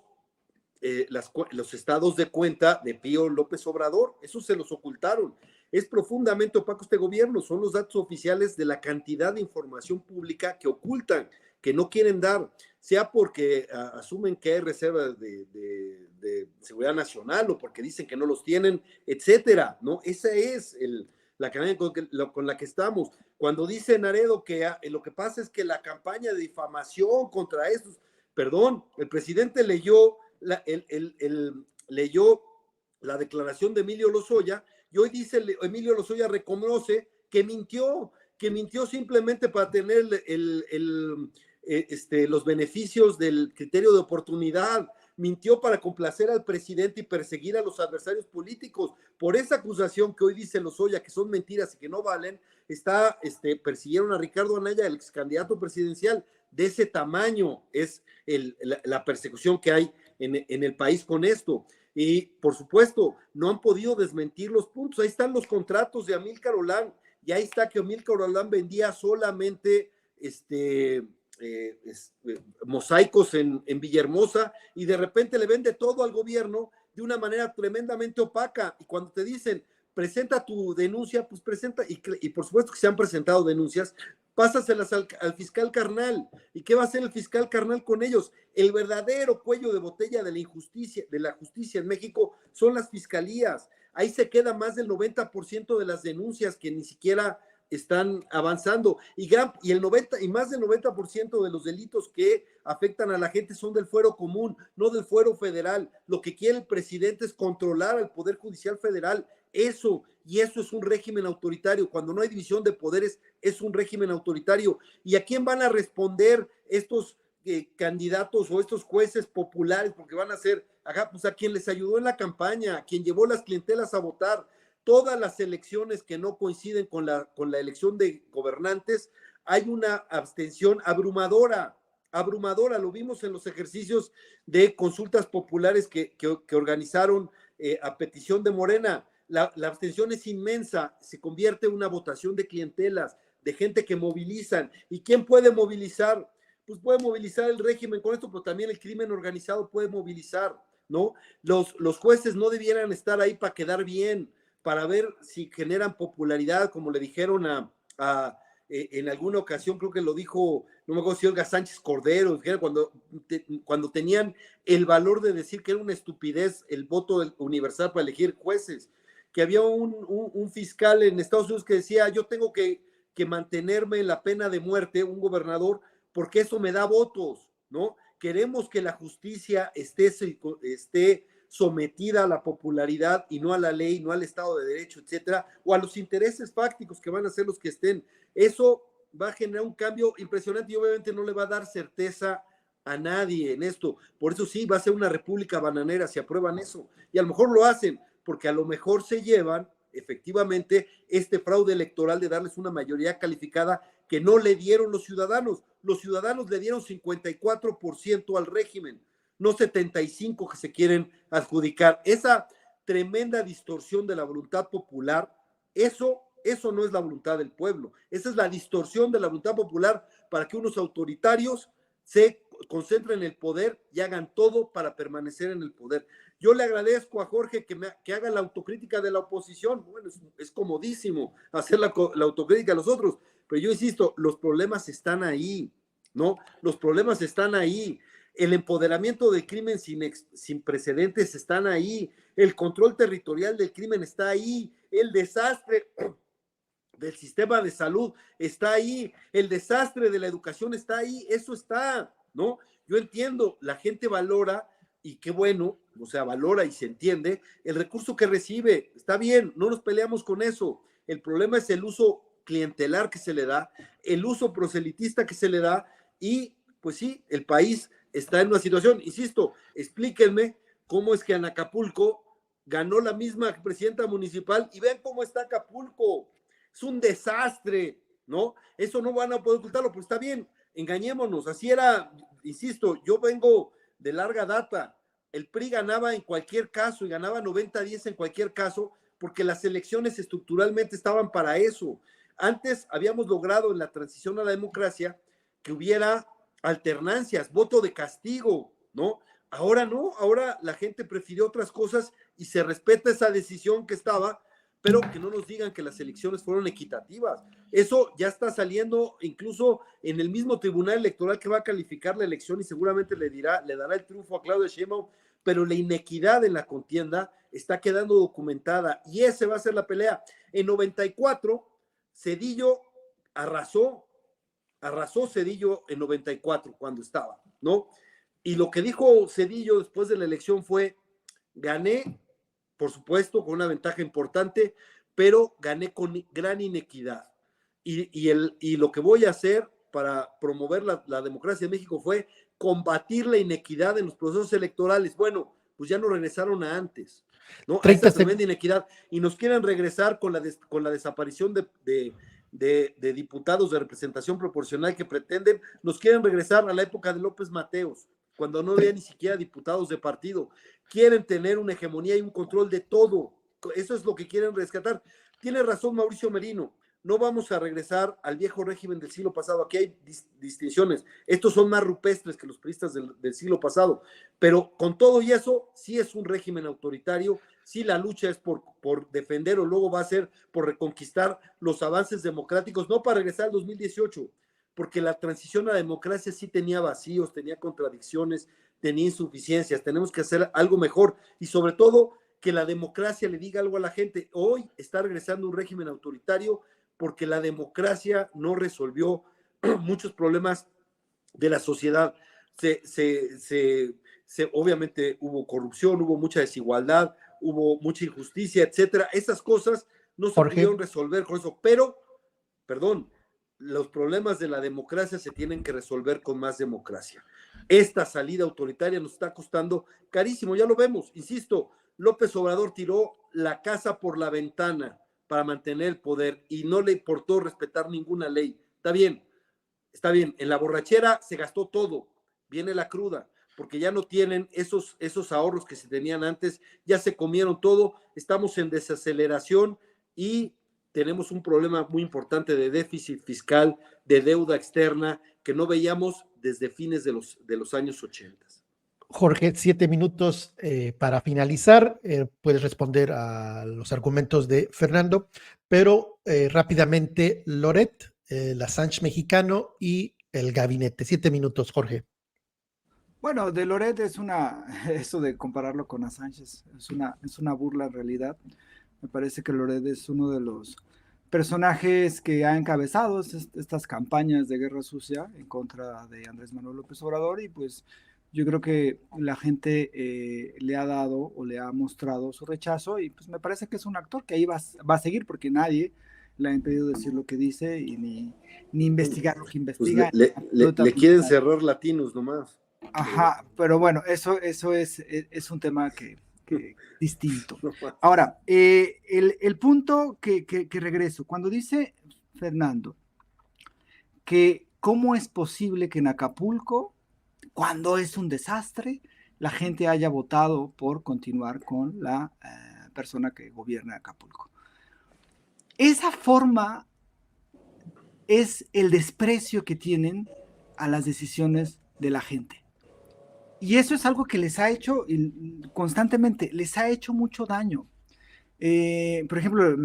estados de cuenta de Pío López Obrador. Eso se los ocultaron. Es profundamente opaco este gobierno. Son los datos oficiales de la cantidad de información pública que ocultan, que no quieren dar, sea porque asumen que hay reservas de seguridad nacional o porque dicen que no los tienen, etcétera, ¿no? Esa es la campaña con la que estamos. Cuando dice Naredo que lo que pasa es que la campaña de difamación contra estos, perdón, el presidente leyó leyó la declaración de Emilio Lozoya, y hoy dice Emilio Lozoya reconoce que mintió simplemente para tener los beneficios del criterio de oportunidad, mintió para complacer al presidente y perseguir a los adversarios políticos. Por esa acusación que hoy dice Lozoya, que son mentiras y que no valen, persiguieron a Ricardo Anaya, el ex candidato presidencial. De ese tamaño es la persecución que hay en el país con esto. Y por supuesto, no han podido desmentir los puntos. Ahí están los contratos de Amílcar Olán, y ahí está que Amílcar Olán vendía solamente mosaicos en Villahermosa, y de repente le vende todo al gobierno de una manera tremendamente opaca. Y cuando te dicen, presenta tu denuncia, pues presenta, y por supuesto que se han presentado denuncias, pásaselas al fiscal carnal. ¿Y qué va a hacer el fiscal carnal con ellos? El verdadero cuello de botella de la injusticia, de la justicia en México, son las fiscalías. Ahí se queda más del 90% de las denuncias que ni siquiera están avanzando, y más del 90% de los delitos que afectan a la gente son del fuero común, no del fuero federal. Lo que quiere el presidente es controlar al Poder Judicial Federal. Eso es un régimen autoritario. Cuando no hay división de poderes, es un régimen autoritario. ¿Y a quién van a responder estos candidatos o estos jueces populares? Porque van a ser, pues a quien les ayudó en la campaña, a quien llevó las clientelas a votar. Todas las elecciones que no coinciden con la elección de gobernantes, hay una abstención abrumadora, lo vimos en los ejercicios de consultas populares que organizaron a petición de Morena. La abstención es inmensa, se convierte en una votación de clientelas, de gente que movilizan. ¿Y quién puede movilizar? Pues puede movilizar el régimen con esto, pero también el crimen organizado puede movilizar, ¿no? Los jueces no debieran estar ahí para quedar bien, para ver si generan popularidad, como le dijeron en alguna ocasión, creo que lo dijo, no me acuerdo si Olga Sánchez Cordero, cuando tenían el valor de decir que era una estupidez el voto universal para elegir jueces, que había un fiscal en Estados Unidos que decía, yo tengo que mantenerme en la pena de muerte, un gobernador, porque eso me da votos, ¿no? Queremos que la justicia esté sometida a la popularidad y no a la ley, no al Estado de Derecho, etcétera, o a los intereses fácticos que van a ser los que estén. Eso va a generar un cambio impresionante y obviamente no le va a dar certeza a nadie en esto. Por eso sí, va a ser una república bananera si aprueban eso. Y a lo mejor lo hacen, porque a lo mejor se llevan efectivamente este fraude electoral de darles una mayoría calificada que no le dieron los ciudadanos. Los ciudadanos le dieron 54% al régimen, no 75% que se quieren adjudicar. Esa tremenda distorsión de la voluntad popular, eso no es la voluntad del pueblo. Esa es la distorsión de la voluntad popular para que unos autoritarios se concentren en el poder y hagan todo para permanecer en el poder. Yo le agradezco a Jorge que haga la autocrítica de la oposición. Bueno, es comodísimo hacer la autocrítica a los otros, pero yo insisto, los problemas están ahí, ¿no? Los problemas están ahí. El empoderamiento del crimen sin precedentes están ahí. El control territorial del crimen está ahí. El desastre del sistema de salud está ahí. El desastre de la educación está ahí. Eso está, ¿no? Yo entiendo, la gente valora, y qué bueno, o sea, valora y se entiende el recurso que recibe. Está bien, no nos peleamos con eso. El problema es el uso clientelar que se le da, el uso proselitista que se le da, y pues sí, el país está en una situación, insisto, explíquenme cómo es que en Acapulco ganó la misma presidenta municipal y vean cómo está Acapulco. Es un desastre, ¿no? Eso no van a poder ocultarlo, pues está bien, engañémonos, así era, insisto, yo vengo de larga data, el PRI ganaba en cualquier caso y ganaba 90-10 en cualquier caso, porque las elecciones estructuralmente estaban para eso. Antes habíamos logrado en la transición a la democracia que hubiera alternancias, voto de castigo, ¿no? Ahora no, ahora la gente prefirió otras cosas y se respeta esa decisión que estaba, pero que no nos digan que las elecciones fueron equitativas. Eso ya está saliendo incluso en el mismo tribunal electoral que va a calificar la elección y seguramente le dará el triunfo a Claudia Sheinbaum, pero la inequidad en la contienda está quedando documentada y esa va a ser la pelea. En 94, Zedillo arrasó Zedillo en 94 cuando estaba, ¿no? Y lo que dijo Zedillo después de la elección fue, gané, por supuesto, con una ventaja importante, pero gané con gran inequidad. Y lo que voy a hacer para promover la democracia de México fue combatir la inequidad en los procesos electorales. Bueno, pues ya nos regresaron a antes, ¿no? A esa tremenda inequidad. Y nos quieren regresar con la desaparición de diputados de representación proporcional que pretenden, nos quieren regresar a la época de López Mateos, cuando no había ni siquiera diputados de partido. Quieren tener una hegemonía y un control de todo. Eso es lo que quieren rescatar. Tiene razón Mauricio Merino. No vamos a regresar al viejo régimen del siglo pasado. Aquí hay distinciones. Estos son más rupestres que los priistas del siglo pasado. Pero con todo y eso, sí es un régimen autoritario. Sí, la lucha es por defender o luego va a ser por reconquistar los avances democráticos, no para regresar al 2018, porque la transición a la democracia sí tenía vacíos, tenía contradicciones, tenía insuficiencias. Tenemos que hacer algo mejor y sobre todo que la democracia le diga algo a la gente. Hoy está regresando un régimen autoritario porque la democracia no resolvió muchos problemas de la sociedad. Obviamente hubo corrupción, hubo mucha desigualdad, hubo mucha injusticia, etcétera. Esas cosas no se pudieron resolver con eso, pero, perdón, los problemas de la democracia se tienen que resolver con más democracia. Esta salida autoritaria nos está costando carísimo, ya lo vemos, insisto, López Obrador tiró la casa por la ventana para mantener el poder y no le importó respetar ninguna ley. Está bien, en la borrachera se gastó todo, viene la cruda, porque ya no tienen esos ahorros que se tenían antes, ya se comieron todo, estamos en desaceleración y tenemos un problema muy importante de déficit fiscal, de deuda externa, que no veíamos desde fines de los años 80. Jorge, 7 minutos para finalizar. Puedes responder a los argumentos de Fernando, pero rápidamente, Loret, el Assange mexicano y el gabinete. 7 minutos, Jorge. Bueno, de Loret eso de compararlo con Assange es una burla en realidad. Me parece que Loret es uno de los personajes que ha encabezado estas campañas de guerra sucia en contra de Andrés Manuel López Obrador y pues yo creo que la gente le ha dado o le ha mostrado su rechazo y pues me parece que es un actor que ahí va a seguir porque nadie le ha impedido decir lo que dice y ni investigar lo que investiga. Pues le quieren cerrar latinos nomás. Ajá, pero bueno, eso es un tema que distinto. Ahora, el punto que regreso, cuando dice Fernando que cómo es posible que en Acapulco, cuando es un desastre, la gente haya votado por continuar con la persona que gobierna Acapulco. Esa forma es el desprecio que tienen a las decisiones de la gente. Y eso es algo que les ha hecho constantemente, les ha hecho mucho daño. Por ejemplo,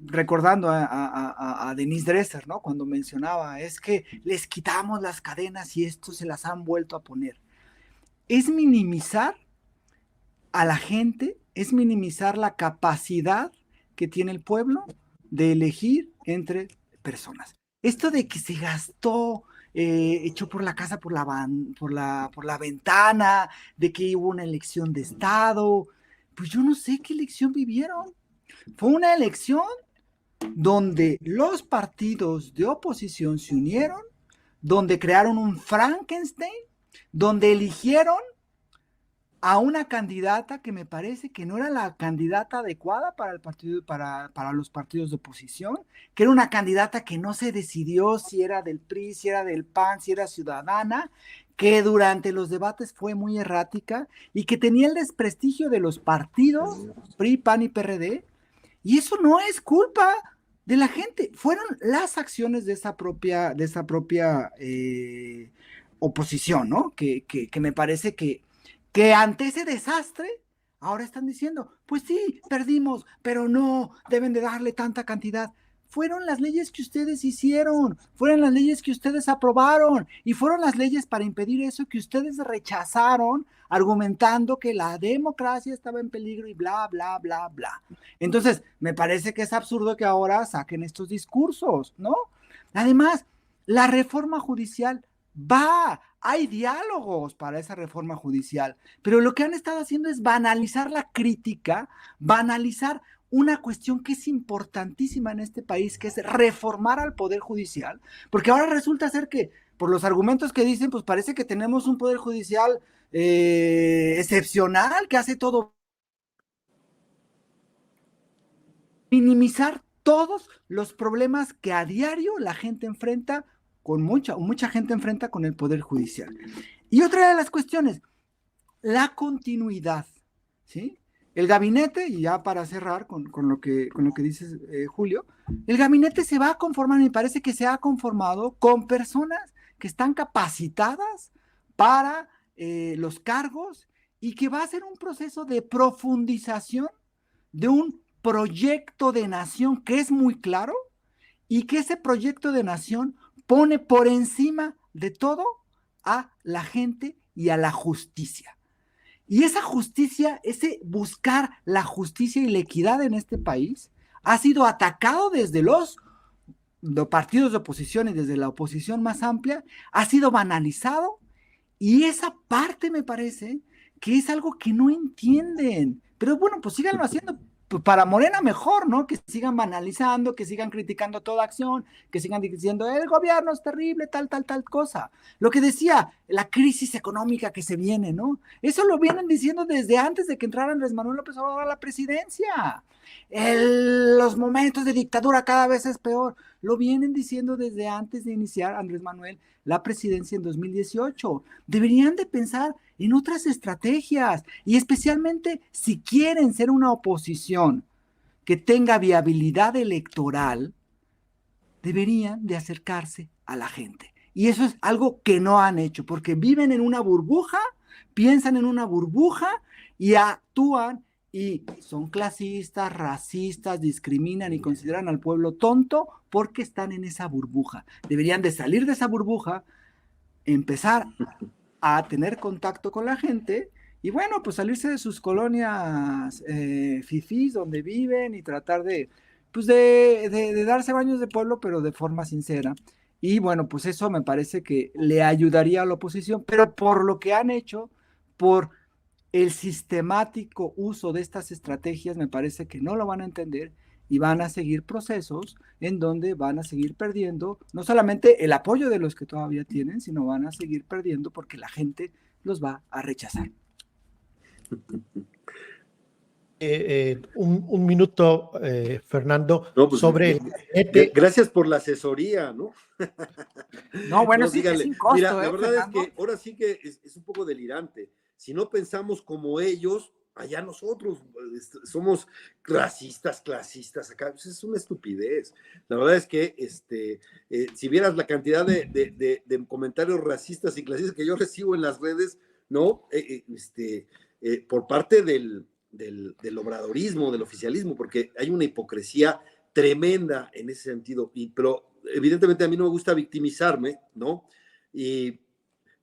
recordando a Denise Dresser, ¿no? Cuando mencionaba, es que les quitamos las cadenas y estos se las han vuelto a poner. Es minimizar a la gente, es minimizar la capacidad que tiene el pueblo de elegir entre personas. Esto de que se gastó echó por la casa por la ventana, de que hubo una elección de Estado. Pues yo no sé qué elección vivieron. Fue una elección donde los partidos de oposición se unieron, donde crearon un Frankenstein, donde eligieron a una candidata que me parece que no era la candidata adecuada para el partido, para los partidos de oposición, que era una candidata que no se decidió si era del PRI, si era del PAN, si era ciudadana, que durante los debates fue muy errática y que tenía el desprestigio de los partidos PRI, PAN y PRD, y eso no es culpa de la gente, fueron las acciones de esa propia oposición, ¿no? Que me parece que ante ese desastre, ahora están diciendo, pues sí, perdimos, pero no, deben de darle tanta cantidad. Fueron las leyes que ustedes hicieron, fueron las leyes que ustedes aprobaron, y fueron las leyes para impedir eso que ustedes rechazaron, argumentando que la democracia estaba en peligro y bla, bla, bla, bla. Entonces, me parece que es absurdo que ahora saquen estos discursos, ¿no? Además, la reforma judicial hay diálogos para esa reforma judicial, pero lo que han estado haciendo es banalizar la crítica, banalizar una cuestión que es importantísima en este país, que es reformar al Poder Judicial, porque ahora resulta ser que, por los argumentos que dicen, pues parece que tenemos un Poder Judicial excepcional, que hace todo. Minimizar todos los problemas que a diario la gente enfrenta, mucha gente enfrenta con el Poder Judicial. Y otra de las cuestiones, la continuidad, ¿sí? El gabinete, y ya para cerrar con lo que dices, Julio, el gabinete se va a conformar, me parece que se ha conformado con personas que están capacitadas para los cargos y que va a ser un proceso de profundización de un proyecto de nación que es muy claro y que ese proyecto de nación pone por encima de todo a la gente y a la justicia. Y esa justicia, ese buscar la justicia y la equidad en este país, ha sido atacado desde los partidos de oposición y desde la oposición más amplia, ha sido banalizado, y esa parte me parece que es algo que no entienden. Pero bueno, pues síganlo haciendo. Para Morena mejor, ¿no? Que sigan banalizando, que sigan criticando toda acción, que sigan diciendo, el gobierno es terrible, tal cosa. Lo que decía, la crisis económica que se viene, ¿no? Eso lo vienen diciendo desde antes de que entrara Andrés Manuel López Obrador a la presidencia. Los momentos de dictadura cada vez es peor. Lo vienen diciendo desde antes de iniciar Andrés Manuel la presidencia en 2018. Deberían de pensar en otras estrategias, y especialmente si quieren ser una oposición que tenga viabilidad electoral, deberían de acercarse a la gente. Y eso es algo que no han hecho, porque viven en una burbuja, piensan en una burbuja y actúan y son clasistas, racistas, discriminan y consideran al pueblo tonto porque están en esa burbuja. Deberían de salir de esa burbuja, empezar a tener contacto con la gente y bueno, pues salirse de sus colonias fifís donde viven y tratar de darse baños de pueblo, pero de forma sincera. Y bueno, pues eso me parece que le ayudaría a la oposición, pero por lo que han hecho, por el sistemático uso de estas estrategias, me parece que no lo van a entender y van a seguir procesos en donde van a seguir perdiendo no solamente el apoyo de los que todavía tienen, sino van a seguir perdiendo porque la gente los va a rechazar. Un minuto, Fernando, no, pues, sobre... Gracias por la asesoría, ¿no? No, bueno, no, sí, dígale. es sin costo, Mira, la verdad Fernando. es que ahora sí que es un poco delirante. Si no pensamos como ellos, allá nosotros somos racistas, clasistas, acá pues es una estupidez. La verdad es que si vieras la cantidad de comentarios racistas y clasistas que yo recibo en las redes, ¿no? Por parte del obradorismo, del oficialismo, porque hay una hipocresía tremenda en ese sentido, pero evidentemente a mí no me gusta victimizarme, ¿no? Y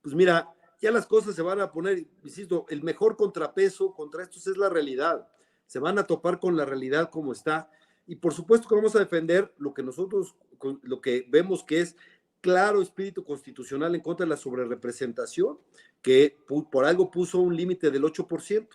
pues mira, ya las cosas se van a poner, insisto, el mejor contrapeso contra estos es la realidad. Se van a topar con la realidad como está. Y por supuesto que vamos a defender lo que nosotros, lo que vemos que es claro espíritu constitucional en contra de la sobrerepresentación, que por algo puso un límite del 8%,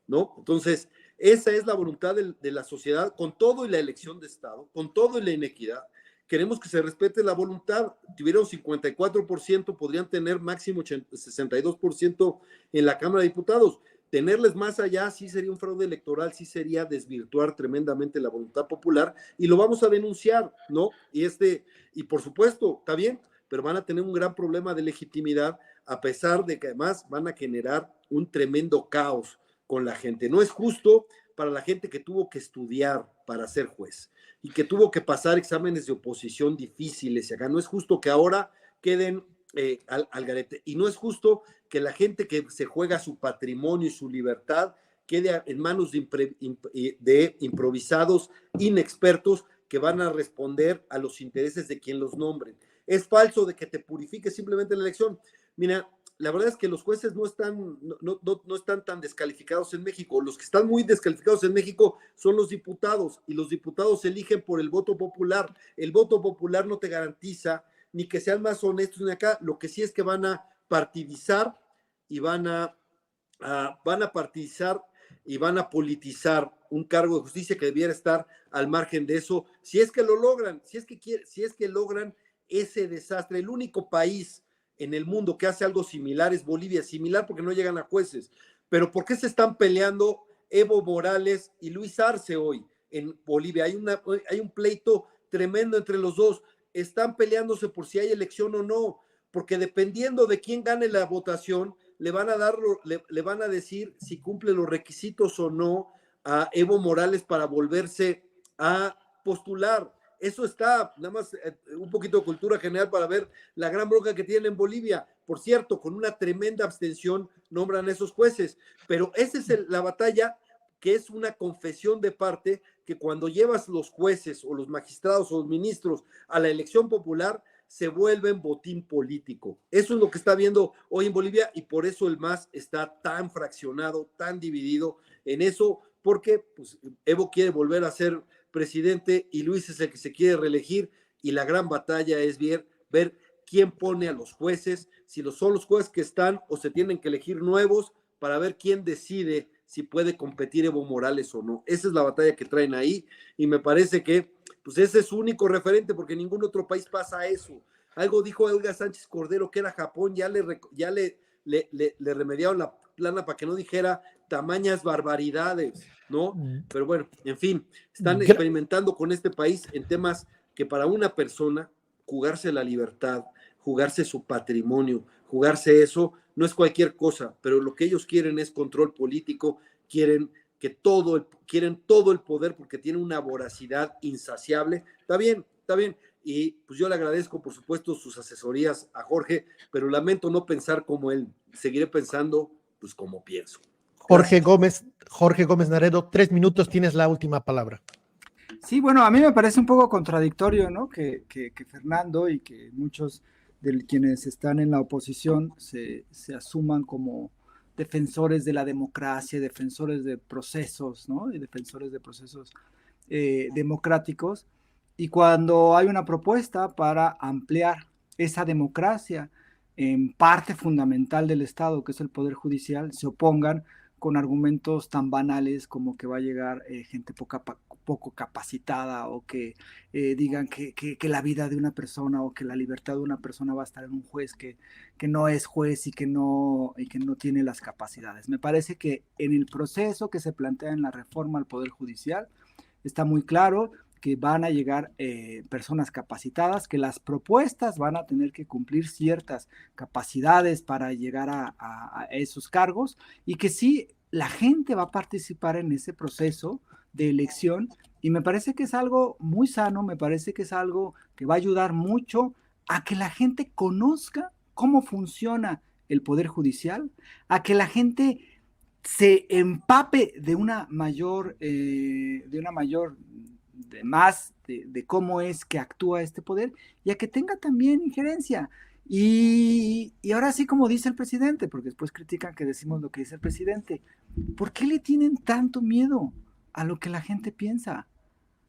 ¿no? Entonces, esa es la voluntad de la sociedad, con todo y la elección de Estado, con todo y la inequidad. Queremos que se respete la voluntad. Tuvieron 54%, podrían tener máximo 62% en la Cámara de Diputados. Tenerles más allá sí sería un fraude electoral, sí sería desvirtuar tremendamente la voluntad popular, y lo vamos a denunciar, ¿no? Y por supuesto, está bien, pero van a tener un gran problema de legitimidad, a pesar de que además van a generar un tremendo caos con la gente. No es justo para la gente que tuvo que estudiar para ser juez y que tuvo que pasar exámenes de oposición difíciles, y acá no es justo que ahora queden al garete, y no es justo que la gente que se juega su patrimonio y su libertad quede en manos de improvisados inexpertos que van a responder a los intereses de quien los nombren. Es falso de que te purifique simplemente la elección. Mira, la verdad es que los jueces no están tan descalificados en México. Los que están muy descalificados en México son los diputados, y los diputados se eligen por el voto popular. El voto popular no te garantiza ni que sean más honestos ni acá. Lo que sí es que van a partidizar y van a partidizar y van a politizar un cargo de justicia que debiera estar al margen de eso, si es que lo logran, si es que logran ese desastre. El único país en el mundo que hace algo similar es Bolivia, similar porque no llegan a jueces. Pero ¿por qué se están peleando Evo Morales y Luis Arce hoy en Bolivia? Hay un pleito tremendo entre los dos. Están peleándose por si hay elección o no, porque dependiendo de quién gane la votación, le van a decir si cumple los requisitos o no a Evo Morales para volverse a postular. Eso está, nada más un poquito de cultura general para ver la gran bronca que tienen en Bolivia. Por cierto, con una tremenda abstención nombran a esos jueces, pero esa es la batalla, que es una confesión de parte, que cuando llevas los jueces o los magistrados o los ministros a la elección popular, se vuelven botín político. Eso es lo que está viendo hoy en Bolivia, y por eso el MAS está tan fraccionado, tan dividido en eso, porque pues, Evo quiere volver a ser presidente y Luis es el que se quiere reelegir, y la gran batalla es ver quién pone a los jueces, si son los jueces que están o se tienen que elegir nuevos, para ver quién decide si puede competir Evo Morales o no. Esa es la batalla que traen ahí, y me parece que pues ese es su único referente, porque en ningún otro país pasa eso. Algo dijo Elga Sánchez Cordero, que era Japón, ya le remediaron la plana para que no dijera tamañas barbaridades, ¿no? Pero bueno, en fin, están experimentando con este país en temas que para una persona jugarse la libertad, jugarse su patrimonio, jugarse eso, no es cualquier cosa, pero lo que ellos quieren es control político, quieren todo el poder, porque tienen una voracidad insaciable. Está bien, y pues yo le agradezco, por supuesto, sus asesorías a Jorge, pero lamento no pensar como él. Seguiré pensando pues como pienso. Jorge Gómez Naredo, 3 minutos, tienes la última palabra. Sí, bueno, a mí me parece un poco contradictorio, ¿no? Que Fernando y que muchos de quienes están en la oposición se asuman como defensores de la democracia, defensores de procesos, ¿no? Y defensores de procesos democráticos. Y cuando hay una propuesta para ampliar esa democracia en parte fundamental del Estado, que es el Poder Judicial, se opongan con argumentos tan banales como que va a llegar gente poco capacitada, o que digan que la vida de una persona o que la libertad de una persona va a estar en un juez que no es juez y que no tiene las capacidades. Me parece que en el proceso que se plantea en la reforma al Poder Judicial está muy claro que van a llegar personas capacitadas, que las propuestas van a tener que cumplir ciertas capacidades para llegar a esos cargos, y que sí, la gente va a participar en ese proceso de elección, y me parece que es algo muy sano, me parece que es algo que va a ayudar mucho a que la gente conozca cómo funciona el Poder Judicial, a que la gente se empape de cómo es que actúa este poder, y a que tenga también injerencia. Y ahora sí, como dice el presidente, porque después critican que decimos lo que dice el presidente, ¿por qué le tienen tanto miedo a lo que la gente piensa?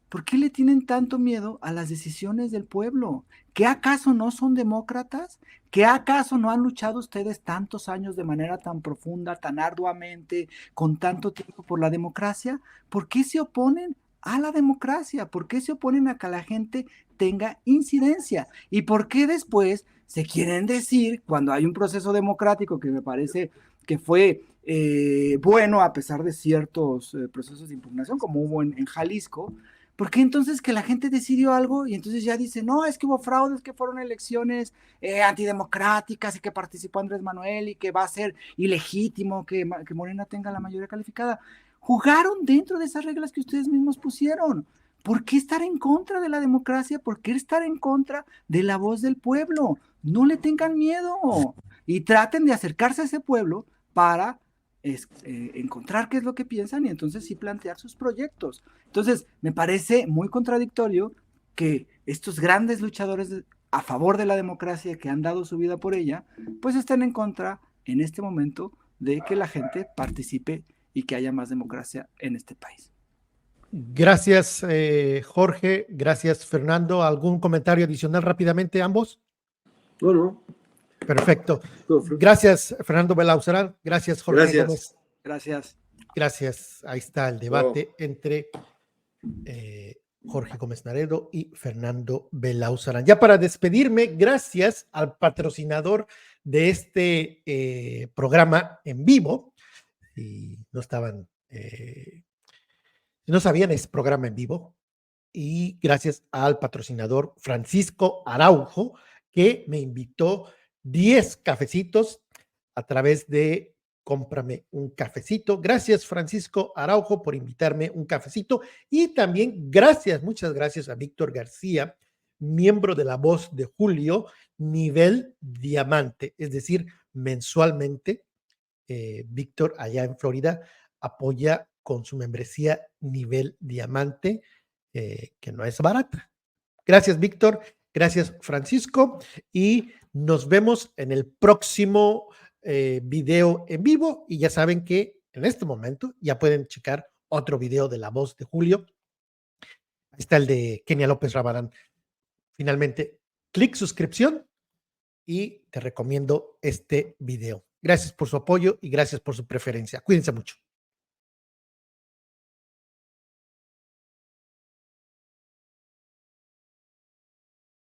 ¿Por qué le tienen tanto miedo a las decisiones del pueblo? ¿Qué acaso no son demócratas? ¿Qué acaso no han luchado ustedes tantos años de manera tan profunda, tan arduamente, con tanto tiempo por la democracia? ¿Por qué se oponen a la democracia? ¿Por qué se oponen a que la gente tenga incidencia? ¿Y por qué después se quieren decir, cuando hay un proceso democrático que me parece que fue bueno a pesar de ciertos procesos de impugnación, como hubo en Jalisco? ¿Por qué entonces que la gente decidió algo y entonces ya dice, no, es que hubo fraudes, que fueron elecciones antidemocráticas y que participó Andrés Manuel y que va a ser ilegítimo que Morena tenga la mayoría calificada? Jugaron dentro de esas reglas que ustedes mismos pusieron. ¿Por qué estar en contra de la democracia? ¿Por qué estar en contra de la voz del pueblo? No le tengan miedo y traten de acercarse a ese pueblo para encontrar qué es lo que piensan y entonces sí plantear sus proyectos. Entonces, me parece muy contradictorio que estos grandes luchadores a favor de la democracia que han dado su vida por ella, pues estén en contra en este momento de que la gente participe y que haya más democracia en este país. Gracias, Jorge. Gracias, Fernando. ¿Algún comentario adicional rápidamente, ambos? No. Perfecto. Gracias, Fernando Belauzarán. Gracias, Jorge Gracias. Gómez. Gracias. Gracias. Ahí está el debate entre Jorge Gómez Naredo y Fernando Belauzarán. Ya para despedirme, gracias al patrocinador de este programa en vivo. Si no estaban, si no sabían, es programa en vivo. Y gracias al patrocinador Francisco Araujo, que me invitó 10 cafecitos a través de Cómprame un Cafecito. Gracias, Francisco Araujo, por invitarme un cafecito. Y también muchas gracias a Víctor García, miembro de La Voz de Julio, nivel diamante, es decir, mensualmente. Víctor, allá en Florida, apoya con su membresía nivel diamante, que no es barata. Gracias, Víctor. Gracias, Francisco. Y nos vemos en el próximo video en vivo. Y ya saben que en este momento ya pueden checar otro video de La Voz de Julio. Ahí está el de Kenia López Rabarán. Finalmente, clic suscripción y te recomiendo este video. Gracias por su apoyo y gracias por su preferencia. Cuídense mucho.